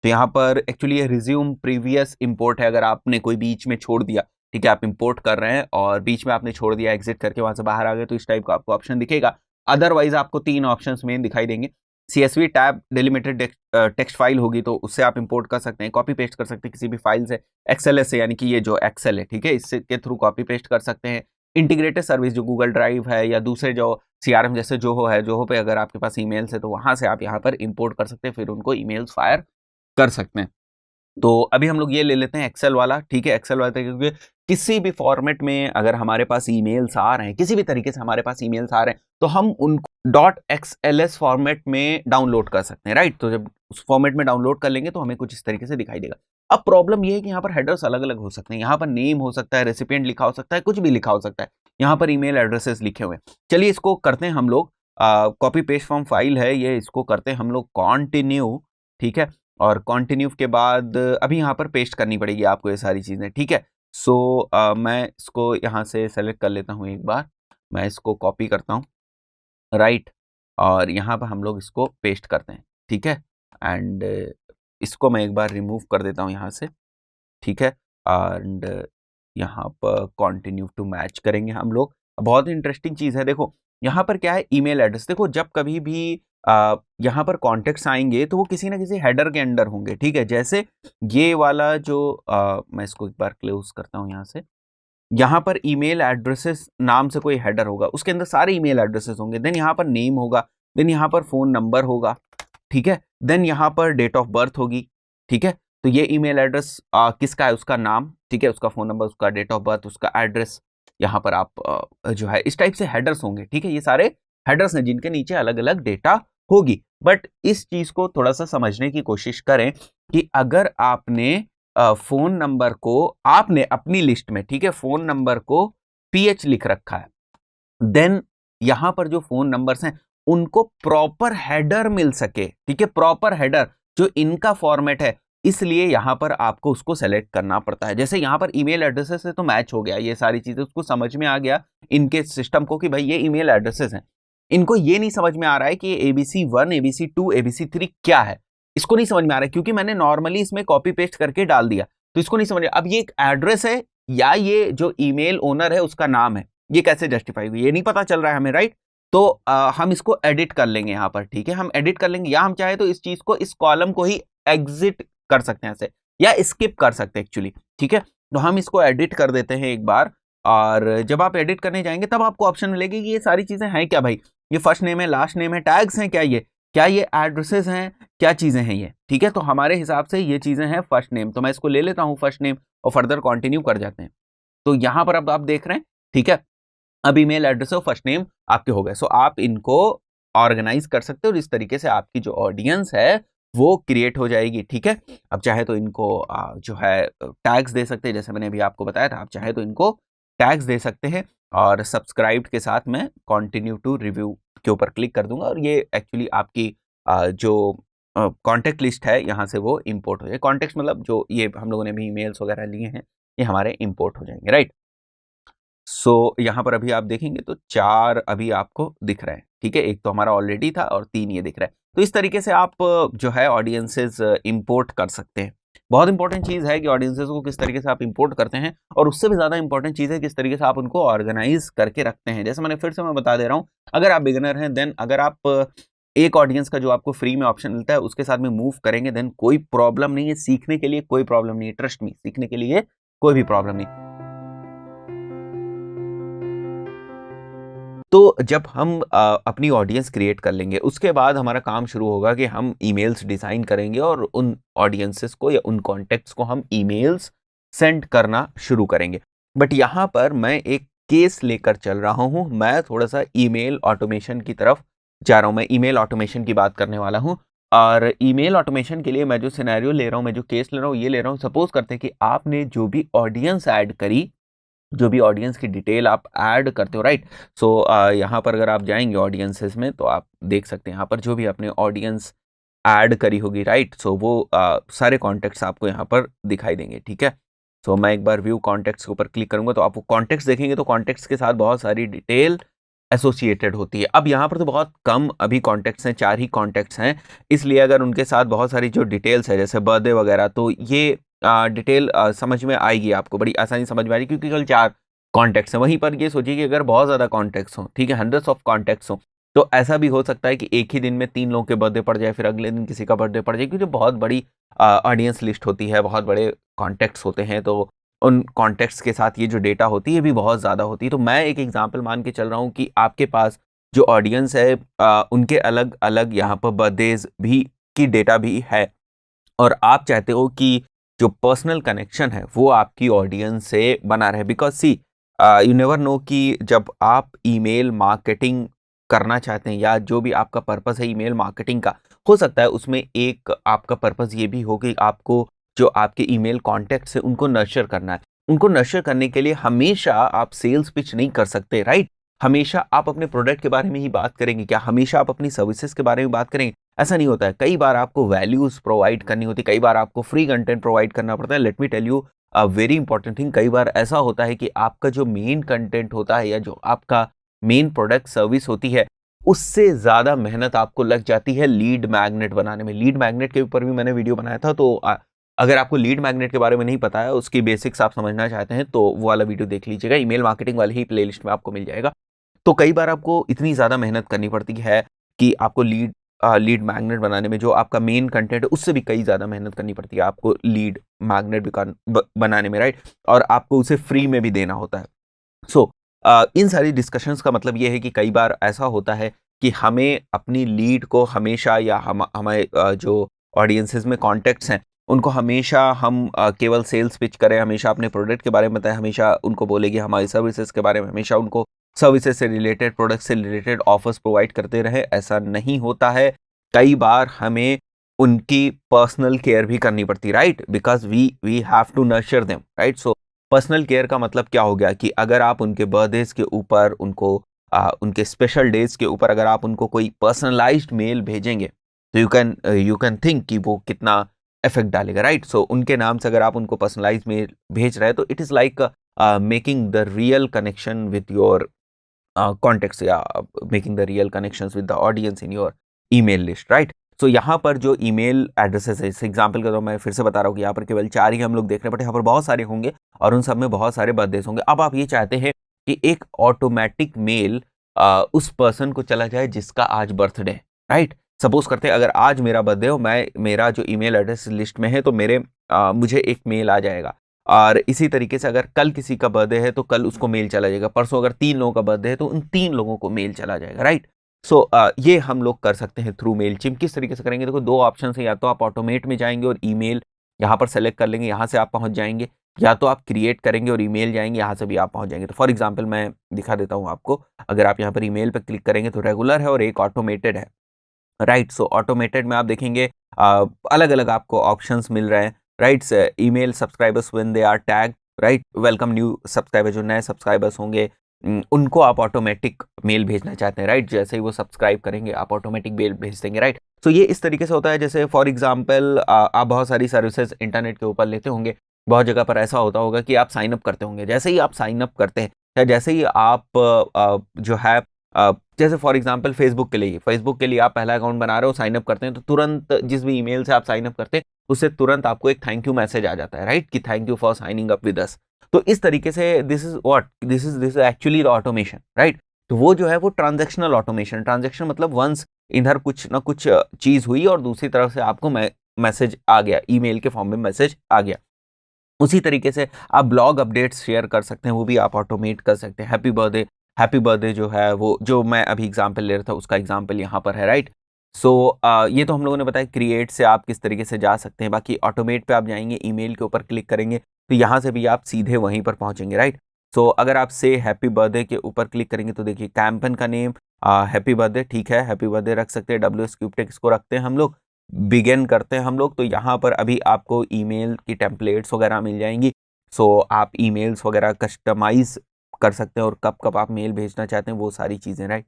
तो यहाँ पर एक्चुअली ये रिज्यूम प्रीवियस इंपोर्ट है, अगर आपने कोई बीच में छोड़ दिया, ठीक है, आप इंपोर्ट कर रहे हैं और बीच में आपने छोड़ दिया, एग्जिट करके वहां से बाहर आ गए, तो इस टाइप का आपको ऑप्शन दिखेगा। अदरवाइज आपको 3 ऑप्शंस मेन दिखाई देंगे। CSV tab delimited text file होगी तो उससे आप इंपोर्ट कर सकते हैं, कॉपी पेस्ट कर सकते हैं किसी भी फाइल से, XLS से, यानी कि ये जो एक्सेल है, ठीक है, इससे के थ्रू कॉपी पेस्ट कर सकते हैं। इंटीग्रेटेड सर्विस जो गूगल ड्राइव है या दूसरे जो CRM जैसे जोहो है, जोहो पे अगर आपके पास ईमेल्स है तो वहां से आप यहाँ पर इंपोर्ट कर सकते हैं, फिर उनको ईमेल्स फायर कर सकते हैं। तो अभी हम लोग ये ले लेते हैं एक्सेल वाला, ठीक है, एक्सेल वाला, क्योंकि किसी भी फॉर्मेट में अगर हमारे पास ईमेल्स आ रहे हैं, किसी भी तरीके से हमारे पास ईमेल्स आ रहे हैं, तो हम उनको .xls फॉर्मेट में डाउनलोड कर सकते हैं, राइट। तो जब उस फॉर्मेट में डाउनलोड कर लेंगे तो हमें कुछ इस तरीके से दिखाई देगा। अब प्रॉब्लम ये है कि यहाँ पर हेडर्स अलग अलग हो सकते हैं, यहाँ पर नेम हो सकता है, रेसिपिएंट लिखा हो सकता है, कुछ भी लिखा हो सकता है, यहाँ पर ईमेल एड्रेसेस लिखे हुए हैं। चलिए इसको करते हैं हम लोग, कॉपी पेस्ट फ्रॉम फाइल है ये, इसको करते हैं हम लोग कॉन्टिन्यू, ठीक है, और कॉन्टिन्यू के बाद अभी यहाँ पर पेस्ट करनी पड़ेगी आपको ये सारी चीज़ें, ठीक है। सो मैं इसको यहाँ से सेलेक्ट कर लेता हूँ, एक बार मैं इसको कॉपी करता हूँ, राइट, और यहाँ पर हम लोग इसको पेस्ट करते हैं, ठीक है, एंड इसको मैं एक बार रिमूव कर देता हूँ यहाँ से, ठीक है, एंड यहाँ पर कॉन्टिन्यू टू मैच करेंगे हम लोग। बहुत इंटरेस्टिंग चीज़ है, देखो यहाँ पर क्या है, ईमेल एड्रेस, देखो जब कभी भी यहाँ पर कॉन्टेक्ट्स आएंगे तो वो किसी ना किसी हेडर के अंडर होंगे, ठीक है, जैसे ये वाला जो मैं इसको एक बार क्लोज करता हूँ यहाँ से, यहाँ पर ईमेल एड्रेसेस नाम से कोई हेडर होगा, उसके अंदर सारे ईमेल एड्रेसेस होंगे, देन यहाँ पर नेम होगा, देन यहाँ पर फोन नंबर होगा, ठीक है। देन यहाँ पर डेट ऑफ बर्थ होगी, ठीक है। तो ये ईमेल एड्रेस किसका है, उसका नाम, ठीक है, उसका फोन नंबर, उसका डेट ऑफ बर्थ, उसका एड्रेस, यहाँ पर आप जो है इस टाइप से हेडर्स होंगे, ठीक है। ये सारे हेडर्स हैं जिनके नीचे अलग अलग डेटा होगी। बट इस चीज को थोड़ा सा समझने की कोशिश करें कि अगर आपने फोन नंबर को आपने अपनी लिस्ट में, ठीक है, फोन नंबर को पीएच लिख रखा है, देन यहां पर जो फोन नंबर्स हैं उनको प्रॉपर हेडर मिल सके, ठीक है, प्रॉपर हेडर जो इनका फॉर्मेट है, इसलिए यहां पर आपको उसको सेलेक्ट करना पड़ता है। जैसे यहां पर ईमेल एड्रेसेस से तो मैच हो गया, ये सारी चीजें उसको समझ में आ गया इनके सिस्टम को कि भाई ये ईमेल एड्रेसेस हैं। इनको ये नहीं समझ में आ रहा है कि ABC1, ABC2, ABC3 क्या है, इसको नहीं समझ में आ रहा है क्योंकि मैंने नॉर्मली इसमें कॉपी पेस्ट करके डाल दिया, तो इसको नहीं समझ में। अब ये एक एड्रेस है या ये जो ईमेल ओनर है उसका नाम है, ये कैसे जस्टिफाई हुई, ये नहीं पता चल रहा है हमें, राइट। तो हम इसको एडिट कर लेंगे यहाँ पर, ठीक है, हम एडिट कर लेंगे, या हम चाहे तो इस चीज को, इस कॉलम को ही एग्जिट कर सकते हैं ऐसे, या स्किप कर सकते हैं एक्चुअली, ठीक है। तो हम इसको एडिट कर देते हैं एक बार, और जब आप एडिट करने जाएंगे तब आपको ऑप्शन मिलेगी कि ये सारी चीजें हैं क्या भाई, ये फर्स्ट नेम है, लास्ट नेम है, टैग्स हैं क्या ये एड्रेसेस हैं, क्या चीजें हैं ये, ठीक है। तो हमारे हिसाब से ये चीजें हैं फर्स्ट नेम, तो मैं इसको ले लेता हूं फर्स्ट नेम और फर्दर कंटिन्यू कर जाते हैं। तो यहां पर अब आप देख रहे हैं, ठीक है, अब ईमेल एड्रेस और फर्स्ट नेम आपके हो गए। सो आप इनको ऑर्गेनाइज कर सकते हो और इस तरीके से आपकी जो ऑडियंस है वो क्रिएट हो जाएगी, ठीक है। अब चाहे तो इनको जो है टैग्स दे सकते हैं, जैसे मैंने अभी आपको बताया था, आप चाहे तो इनको टैग्स दे सकते हैं, और सब्सक्राइब के साथ मैं कंटिन्यू टू रिव्यू के ऊपर क्लिक कर दूंगा और ये एक्चुअली आपकी जो कॉन्टेक्ट लिस्ट है यहाँ से वो इंपोर्ट हो जाए। कॉन्टेक्ट मतलब जो ये हम लोगों ने भी ईमेल्स वगैरह लिए हैं ये हमारे इंपोर्ट हो जाएंगे, राइट। सो यहाँ पर अभी आप देखेंगे तो 4 अभी आपको दिख रहे हैं, ठीक है, एक तो हमारा ऑलरेडी था और 3 ये दिख रहा है। तो इस तरीके से आप जो है ऑडियंसेस इंपोर्ट कर सकते हैं। बहुत इंपॉर्टेंट चीज़ है कि ऑडियंसेस को किस तरीके से आप इंपोर्ट करते हैं, और उससे भी ज़्यादा इंपॉर्टेंट चीज़ है किस तरीके से आप उनको ऑर्गेनाइज करके रखते हैं। जैसे मैंने फिर से मैं बता दे रहा हूँ, अगर आप बिगिनर हैं देन अगर आप एक ऑडियंस का जो आपको फ्री में ऑप्शन मिलता है उसके साथ में मूव करेंगे देन कोई प्रॉब्लम नहीं है, सीखने के लिए कोई प्रॉब्लम नहीं है, ट्रस्ट मी, सीखने के लिए कोई भी प्रॉब्लम नहीं। तो जब हम अपनी ऑडियंस क्रिएट कर लेंगे उसके बाद हमारा काम शुरू होगा कि हम ईमेल्स डिज़ाइन करेंगे और उन ऑडियंसेस को या उन कॉन्टेक्ट्स को हम ईमेल्स सेंड करना शुरू करेंगे। बट यहाँ पर मैं एक केस लेकर चल रहा हूँ, मैं थोड़ा सा ईमेल ऑटोमेशन की तरफ जा रहा हूँ, मैं ईमेल ऑटोमेशन की बात करने वाला हूँ। और ईमेल ऑटोमेशन के लिए मैं जो सिनेरियो ले रहा हूँ, मैं जो केस ले रहा हूँ, ये ले रहा हूँ, सपोज करते हैं कि आपने जो भी ऑडियंस ऐड करी, जो भी ऑडियंस की डिटेल आप ऐड करते हो, राइट। सो यहाँ पर अगर आप जाएंगे ऑडियंसेस में तो आप देख सकते हैं यहाँ पर जो भी आपने ऑडियंस ऐड करी होगी, राइट। सो वो सारे कॉन्टेक्ट्स आपको यहाँ पर दिखाई देंगे, ठीक है। सो मैं एक बार व्यू कॉन्टेक्ट्स के ऊपर क्लिक करूंगा तो आप वो कॉन्टेक्ट्स देखेंगे तो कॉन्टेक्ट्स के साथ बहुत सारी डिटेल एसोसिएटेड होती है। अब यहाँ पर तो बहुत कम अभी कॉन्टेक्ट्स हैं, 4 ही कॉन्टेक्ट्स हैं, इसलिए अगर उनके साथ बहुत सारी जो डिटेल्स है जैसे बर्थडे वगैरह, तो ये डिटेल समझ में आएगी, आपको बड़ी आसानी समझ में आएगी क्योंकि केवल 4 कॉन्टेक्ट्स हैं। वहीं पर ये सोचिए कि अगर बहुत ज़्यादा कॉन्टेक्ट्स हों, ठीक है, हंड्रेड्स ऑफ कॉन्टेक्ट्स हों, तो ऐसा भी हो सकता है कि एक ही दिन में 3 लोगों के बर्थडे पड़ जाए, फिर अगले दिन किसी का बर्थडे पड़ जाए, क्योंकि बहुत बड़ी ऑडियंस लिस्ट होती है, बहुत बड़े कॉन्टेक्ट्स होते हैं, तो उन कॉन्टेक्ट्स के साथ ये जो डेटा होती है भी बहुत ज़्यादा होती है। तो मैं एक एग्जाम्पल मान के चल रहा हूँ कि आपके पास जो ऑडियंस है उनके अलग अलग यहाँ पर बर्थडेज भी की डेटा भी है, और आप चाहते हो कि जो पर्सनल कनेक्शन है वो आपकी ऑडियंस से बना रहे, because see you never know कि जब आप ईमेल मार्केटिंग करना चाहते हैं या जो भी आपका पर्पस है ईमेल मार्केटिंग का, हो सकता है उसमें एक आपका पर्पस ये भी हो कि आपको जो आपके ईमेल कॉन्टैक्ट्स है उनको नर्चर करना है। उनको नर्चर करने के लिए हमेशा आप सेल्स पिच नहीं कर सकते, राइट। हमेशा आप अपने प्रोडक्ट के बारे में ही बात करेंगे क्या, हमेशा आप अपनी सर्विसेज के बारे में बात करेंगे, ऐसा नहीं होता है। कई बार आपको वैल्यूज प्रोवाइड करनी होती है, कई बार आपको फ्री कंटेंट प्रोवाइड करना पड़ता है। Let me tell you a very important thing, कई बार ऐसा होता है कि आपका जो मेन कंटेंट होता है या जो आपका मेन प्रोडक्ट सर्विस होती है उससे ज़्यादा मेहनत आपको लग जाती है लीड मैग्नेट बनाने में। लीड मैग्नेट के ऊपर भी मैंने वीडियो बनाया था, तो अगर आपको लीड मैग्नेट के बारे में नहीं पता है, उसकी बेसिक्स आप समझना चाहते हैं तो वो वाला वीडियो देख लीजिएगा, ईमेल मार्केटिंग वाली ही प्लेलिस्ट में आपको मिल जाएगा। तो कई बार आपको इतनी ज़्यादा मेहनत करनी पड़ती है कि आपको लीड मैग्नेट बनाने में जो आपका मेन कंटेंट है उससे भी कई ज़्यादा मेहनत करनी पड़ती है आपको लीड मैग्नेट बनाने में, राइट। और आपको उसे फ्री में भी देना होता है। सो इन सारी डिस्कशंस का मतलब ये है कि कई बार ऐसा होता है कि हमें अपनी लीड को हमेशा या हमारे जो ऑडियंसेस में कॉन्टेक्ट्स हैं उनको हमेशा हम केवल सेल्स पिच करें, हमेशा अपने प्रोडक्ट के बारे में बताएं, हमेशा उनको बोले कि हमारी सर्विसेज के बारे में, हमेशा उनको सर्विसेज से रिलेटेड, प्रोडक्ट से रिलेटेड ऑफर्स प्रोवाइड करते रहे। ऐसा नहीं होता है। कई बार हमें उनकी पर्सनल केयर भी करनी पड़ती है, right, because we have to nurture them, right. So personal care का मतलब क्या हो गया कि अगर आप उनके बर्थडेज के ऊपर, उनको उनके स्पेशल डेज के ऊपर अगर आप उनको कोई पर्सनलाइज्ड मेल भेजेंगे तो यू कैन थिंक कि वो कितना इफेक्ट डालेगा, राइट। सो उनके नाम से अगर आप उनको पर्सनलाइज मेल भेज रहे हैं तो it is like making the real connection with your contacts, या making the real connections with the audience in your email list, right. So यहाँ पर जो ईमेल एड्रेसेस है, इस एग्जांपल का तो मैं फिर से बता रहा हूँ कि यहाँ पर केवल 4 ही हम लोग देख रहे हैं, बट यहाँ पर बहुत सारे होंगे और उन सब में बहुत सारे बर्थडेज होंगे। अब आप ये चाहते हैं कि एक ऑटोमेटिक मेल उस पर्सन को चला जाए जिसका आज बर्थडे है, राइट। सपोज करते हैं अगर आज मेरा बर्थडे हो, मेरा जो ईमेल एड्रेस लिस्ट में है तो मुझे एक मेल आ जाएगा। और इसी तरीके से अगर कल किसी का बर्थडे है तो कल उसको मेल चला जाएगा, परसों अगर 3 लोगों का बर्थडे है तो उन 3 लोगों को मेल चला जाएगा, राइट। सो ये हम लोग कर सकते हैं थ्रू मेलचिम्प। किस तरीके से करेंगे? देखो 2 ऑप्शन है, या तो आप ऑटोमेट में जाएंगे और ईमेल यहाँ पर सेलेक्ट कर लेंगे, यहाँ से आप पहुँच जाएंगे, या तो आप क्रिएट करेंगे और ईमेल जाएंगे, यहाँ से भी आप पहुँच जाएंगे। तो फॉर एग्जाम्पल मैं दिखा देता हूँ आपको। अगर आप यहाँ पर ईमेल पर क्लिक करेंगे तो रेगुलर है और एक ऑटोमेटेड है, राइट। सो ऑटोमेटेड में आप देखेंगे अलग अलग आपको ऑप्शंस मिल रहे हैं, right. Email subscribers when they R tag, right, welcome new subscriber, जो नए सब्सक्राइबर्स होंगे उनको आप ऑटोमेटिक मेल भेजना चाहते हैं, राइट। जैसे ही वो सब्सक्राइब करेंगे आप ऑटोमेटिक मेल भेज देंगे, राइट। तो ये इस तरीके से होता है। जैसे फॉर एग्जांपल आप बहुत सारी सर्विसेज इंटरनेट के ऊपर लेते होंगे, बहुत जगह पर ऐसा होता होगा कि आप साइन अप करते होंगे। जैसे ही आप साइन अप करते हैं या जैसे ही आप जो है जैसे फॉर एग्जांपल फेसबुक के लिए आप पहला अकाउंट बना रहे हो, साइन अप करते हैं, तो तुरंत जिस भी ईमेल से आप साइन अप करते हैं उससे तुरंत आपको एक थैंक यू मैसेज आ जाता है, राइट, कि thank you for signing up with us. तो इस तरीके से this is actually the automation, right. तो वो जो है वो ट्रांजेक्शनल ऑटोमेशन, ट्रांजेक्शन मतलब वंस इधर कुछ ना कुछ चीज हुई और दूसरी तरफ से आपको मैसेज आ गया, ईमेल के फॉर्म में मैसेज आ गया। उसी तरीके से आप ब्लॉग अपडेट्स शेयर कर सकते हैं, वो भी आप ऑटोमेट कर सकते हैं। हैप्पी बर्थडे जो है वो जो मैं अभी एग्जांपल ले रहा था उसका एग्जांपल यहाँ पर है, राइट। सो ये तो हम लोगों ने बताया क्रिएट से आप किस तरीके से जा सकते हैं। बाकी ऑटोमेट पे आप जाएंगे, ईमेल के ऊपर क्लिक करेंगे तो यहाँ से भी आप सीधे वहीं पर पहुंचेंगे, राइट। सो अगर आप से हैप्पी बर्थडे के ऊपर क्लिक करेंगे तो देखिए कैंपेन का नेम हैप्पी बर्थडे, ठीक है, हैप्पी बर्थडे रख सकते हैं। WS क्यूबटेक इसको रखते हैं हम लोग, बिगिन करते हैं हम लोग। तो यहाँ पर अभी आपको ईमेल की टेम्पलेट्स वगैरह मिल जाएंगी। सो आप ईमेल्स वगैरह कस्टमाइज कर सकते हैं और कब कब आप मेल भेजना चाहते हैं वो सारी चीज़ें, राइट।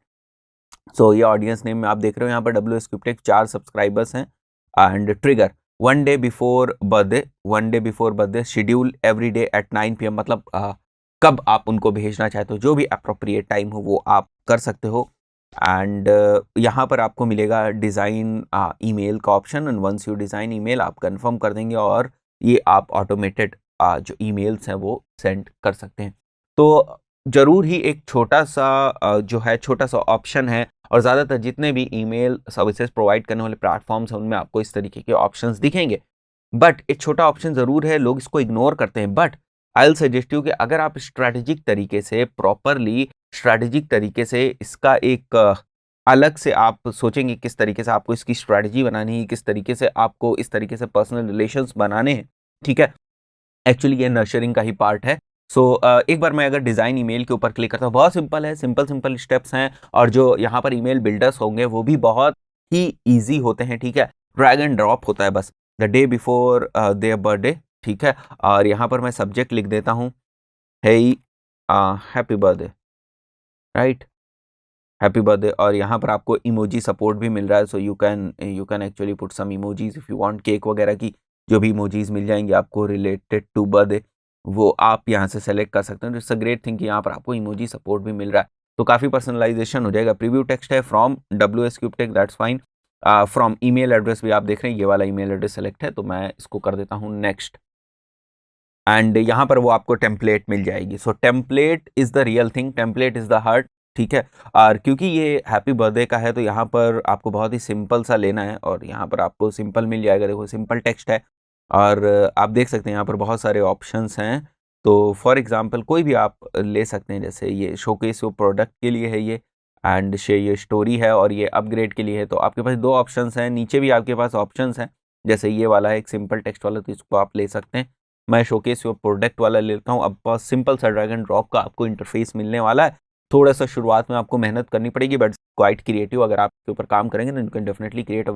सो ये ऑडियंस नेम में आप देख रहे हो यहाँ पर WS क्यूबटेक 4 सब्सक्राइबर्स हैं। And trigger 1 day before birthday schedule every day at 9 PM, मतलब कब आप उनको भेजना चाहते हो, जो भी अप्रोप्रिएट टाइम हो वो आप कर सकते हो। एंड यहाँ पर आपको मिलेगा डिज़ाइन ईमेल का option, and once you design email आप कंफर्म कर देंगे और ये आप ऑटोमेटेड जो ईमेल्स हैं वो सेंड कर सकते हैं। तो ज़रूर ही एक छोटा सा जो है छोटा सा ऑप्शन है, और ज़्यादातर जितने भी ईमेल सर्विसेज प्रोवाइड करने वाले प्लेटफॉर्म्स हैं उनमें आपको इस तरीके के ऑप्शंस दिखेंगे। बट एक छोटा ऑप्शन ज़रूर है, लोग इसको इग्नोर करते हैं। But I will suggest you कि अगर आप स्ट्रैटेजिक तरीके से प्रॉपरली स्ट्रैटेजिक तरीके से इसका एक अलग से आप सोचेंगे किस तरीके से आपको इसकी स्ट्रैटेजी बनानी है, किस तरीके से आपको इस तरीके से पर्सनल रिलेशंस बनाने हैं, ठीक है। एक्चुअली ये नर्चरिंग का ही पार्ट है। सो एक बार मैं अगर डिज़ाइन ईमेल के ऊपर क्लिक करता हूँ, बहुत सिंपल है, सिंपल स्टेप्स हैं, और जो यहाँ पर ईमेल बिल्डर्स होंगे वो भी बहुत ही ईजी होते हैं, ठीक है। ड्रैग एंड ड्रॉप होता है बस, the day before their birthday, ठीक है। और यहाँ पर मैं सब्जेक्ट लिख देता हूँ hey happy birthday, right, happy birthday. और यहाँ पर आपको इमोजी सपोर्ट भी मिल रहा है, so you can actually put some emojis if you want. Cake वगैरह की जो भी इमोजीज मिल जाएंगे आपको रिलेटेड टू बर्थडे, वो आप यहाँ से सेलेक्ट कर सकते हैं। इट्स अ ग्रेट थिंग कि यहाँ पर आपको इमोजी सपोर्ट भी मिल रहा है, तो काफ़ी पर्सनलाइजेशन हो जाएगा। प्रीव्यू टेक्स्ट है from WS Cube Tech, that's fine. From email address भी आप देख रहे हैं, ये वाला ईमेल एड्रेस सेलेक्ट है, तो मैं इसको कर देता हूँ नेक्स्ट। एंड यहाँ पर वो आपको टेम्पलेट मिल जाएगी। So template is the real thing, template is the heart, ठीक है। और क्योंकि ये हैप्पी बर्थडे का है तो यहाँ पर आपको बहुत ही सिंपल सा लेना है, और यहाँ पर आपको सिंपल मिल जाएगा। देखो सिंपल टेक्स्ट है, और आप देख सकते हैं यहाँ पर बहुत सारे ऑप्शंस हैं। तो फॉर एग्जांपल कोई भी आप ले सकते हैं, जैसे ये शोकेस वो प्रोडक्ट के लिए है ये, एंड ये स्टोरी है और ये अपग्रेड के लिए है। तो आपके पास दो ऑप्शंस हैं, नीचे भी आपके पास ऑप्शंस हैं, जैसे ये वाला है एक सिंपल टेक्स्ट वाला, तो इसको आप ले सकते हैं। मैं शोकेस योर प्रोडक्ट वाला लेता हूँ। अब बहुत सिंपल सा ड्रैग एंड ड्रॉप का आपको इंटरफेस मिलने वाला है। थोड़ा सा शुरुआत में आपको मेहनत करनी पड़ेगी, बट क्वाइट क्रिएटिव। अगर आप इसके ऊपर काम करेंगे तो you can definitely create a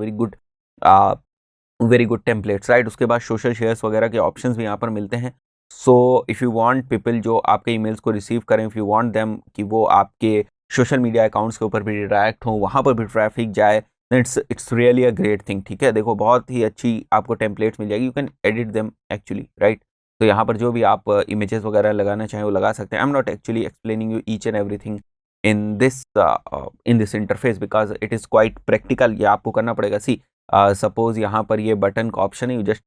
very good templates, right. उसके बाद सोशल शेयर्स वगैरह के ऑप्शंस भी यहाँ पर मिलते हैं। So if you want people जो आपके ईमेल्स को रिसीव करें, इफ़ यू वांट देम कि वो आपके सोशल मीडिया अकाउंट्स के ऊपर भी डायरेक्ट हो, वहाँ पर भी ट्रैफिक जाए, it's really a great thing. ठीक है, देखो बहुत ही अच्छी आपको टेम्पलेट्स मिल जाएगी, you can edit them actually, right. तो यहाँ पर जो भी आप इमेजेस वगैरह लगाना चाहें वो लगा सकते हैं। I am not actually explaining you each and everything in this interface because it is quite practical. ये आपको करना पड़ेगा। सी सपोज यहाँ पर ये बटन का ऑप्शन है, you just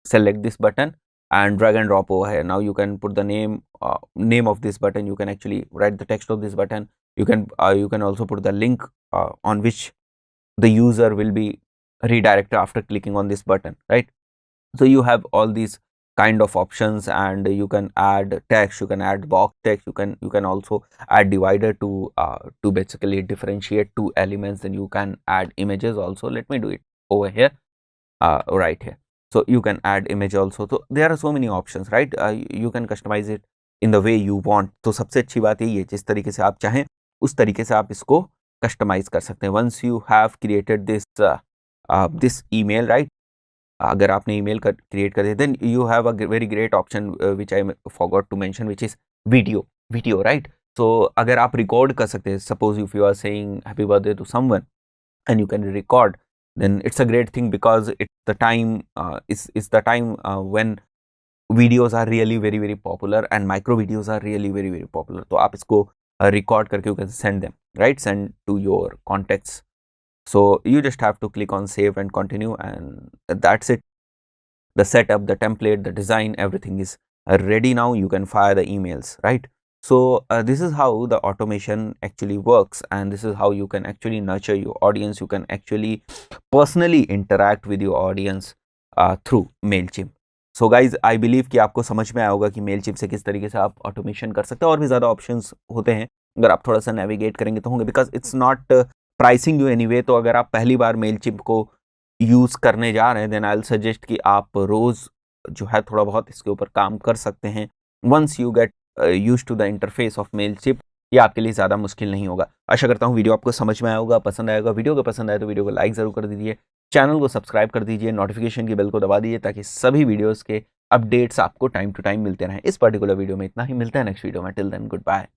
select this button and drag and drop over here. Now you can put the name of this button. You can actually write the text of this button. You can also put the link on which the user will be redirected after clicking on this button, right? So you have all these kind of options, and you can add text, you can add box text, you can also add divider to basically differentiate two elements. Then you can add images also. Let me do it over here, right here. So you can add image also. So there are so many options, right? You can customize it in the way you want. तो सबसे अच्छी बात यही है, जिस तरीके से आप चाहें उस तरीके से आप इसको कस्टमाइज कर सकते हैं। Once you have created this email, right, अगर आपने ईमेल क्रिएट कर दिया, then you have a very great option which I forgot to mention, which is video, right. So अगर आप रिकॉर्ड कर सकते हैं, suppose if you are saying happy birthday to someone and you can record, then it's a great thing because it's the time is the time when videos are really very very popular and micro videos are really very very popular. तो आप इसको record करके you can send them, right, send to your contacts. So you just have to click on save and continue, and that's it. The setup, the template, the design, everything is ready. Now you can fire the emails, right? So this is how the automation actually works, and this is how you can actually nurture your audience. You can actually personally interact with your audience through Mailchimp. So guys, I believe कि आपको समझ में आया होगा कि Mailchimp से किस तरीके से आप ऑटोमेशन कर सकते हैं। और भी ज़्यादा ऑप्शंस होते हैं, अगर आप थोड़ा सा नेविगेट करेंगे तो होंगे, because it's not pricing you anyway. तो अगर आप पहली बार Mailchimp को यूज़ करने जा रहे हैं, देन आई विल सजेस्ट कि आप रोज़ जो है थोड़ा बहुत इसके ऊपर काम कर सकते हैं। Once you get used to the interface of Mailchimp, ये आपके लिए ज़्यादा मुश्किल नहीं होगा। आशा करता हूँ वीडियो आपको समझ में आया होगा, पसंद आएगा। वीडियो को पसंद आए तो वीडियो को लाइक ज़रूर कर दीजिए, चैनल को सब्सक्राइब कर दीजिए, नोटिफिकेशन की बेल को दबा दीजिए, ताकि सभी वीडियोज़ के अपडेट्स आपको टाइम टू टाइम मिलते रहें। इस पर्टिकुलर वीडियो में इतना ही, मिलता है नेक्स्ट वीडियो में। Till then good bye.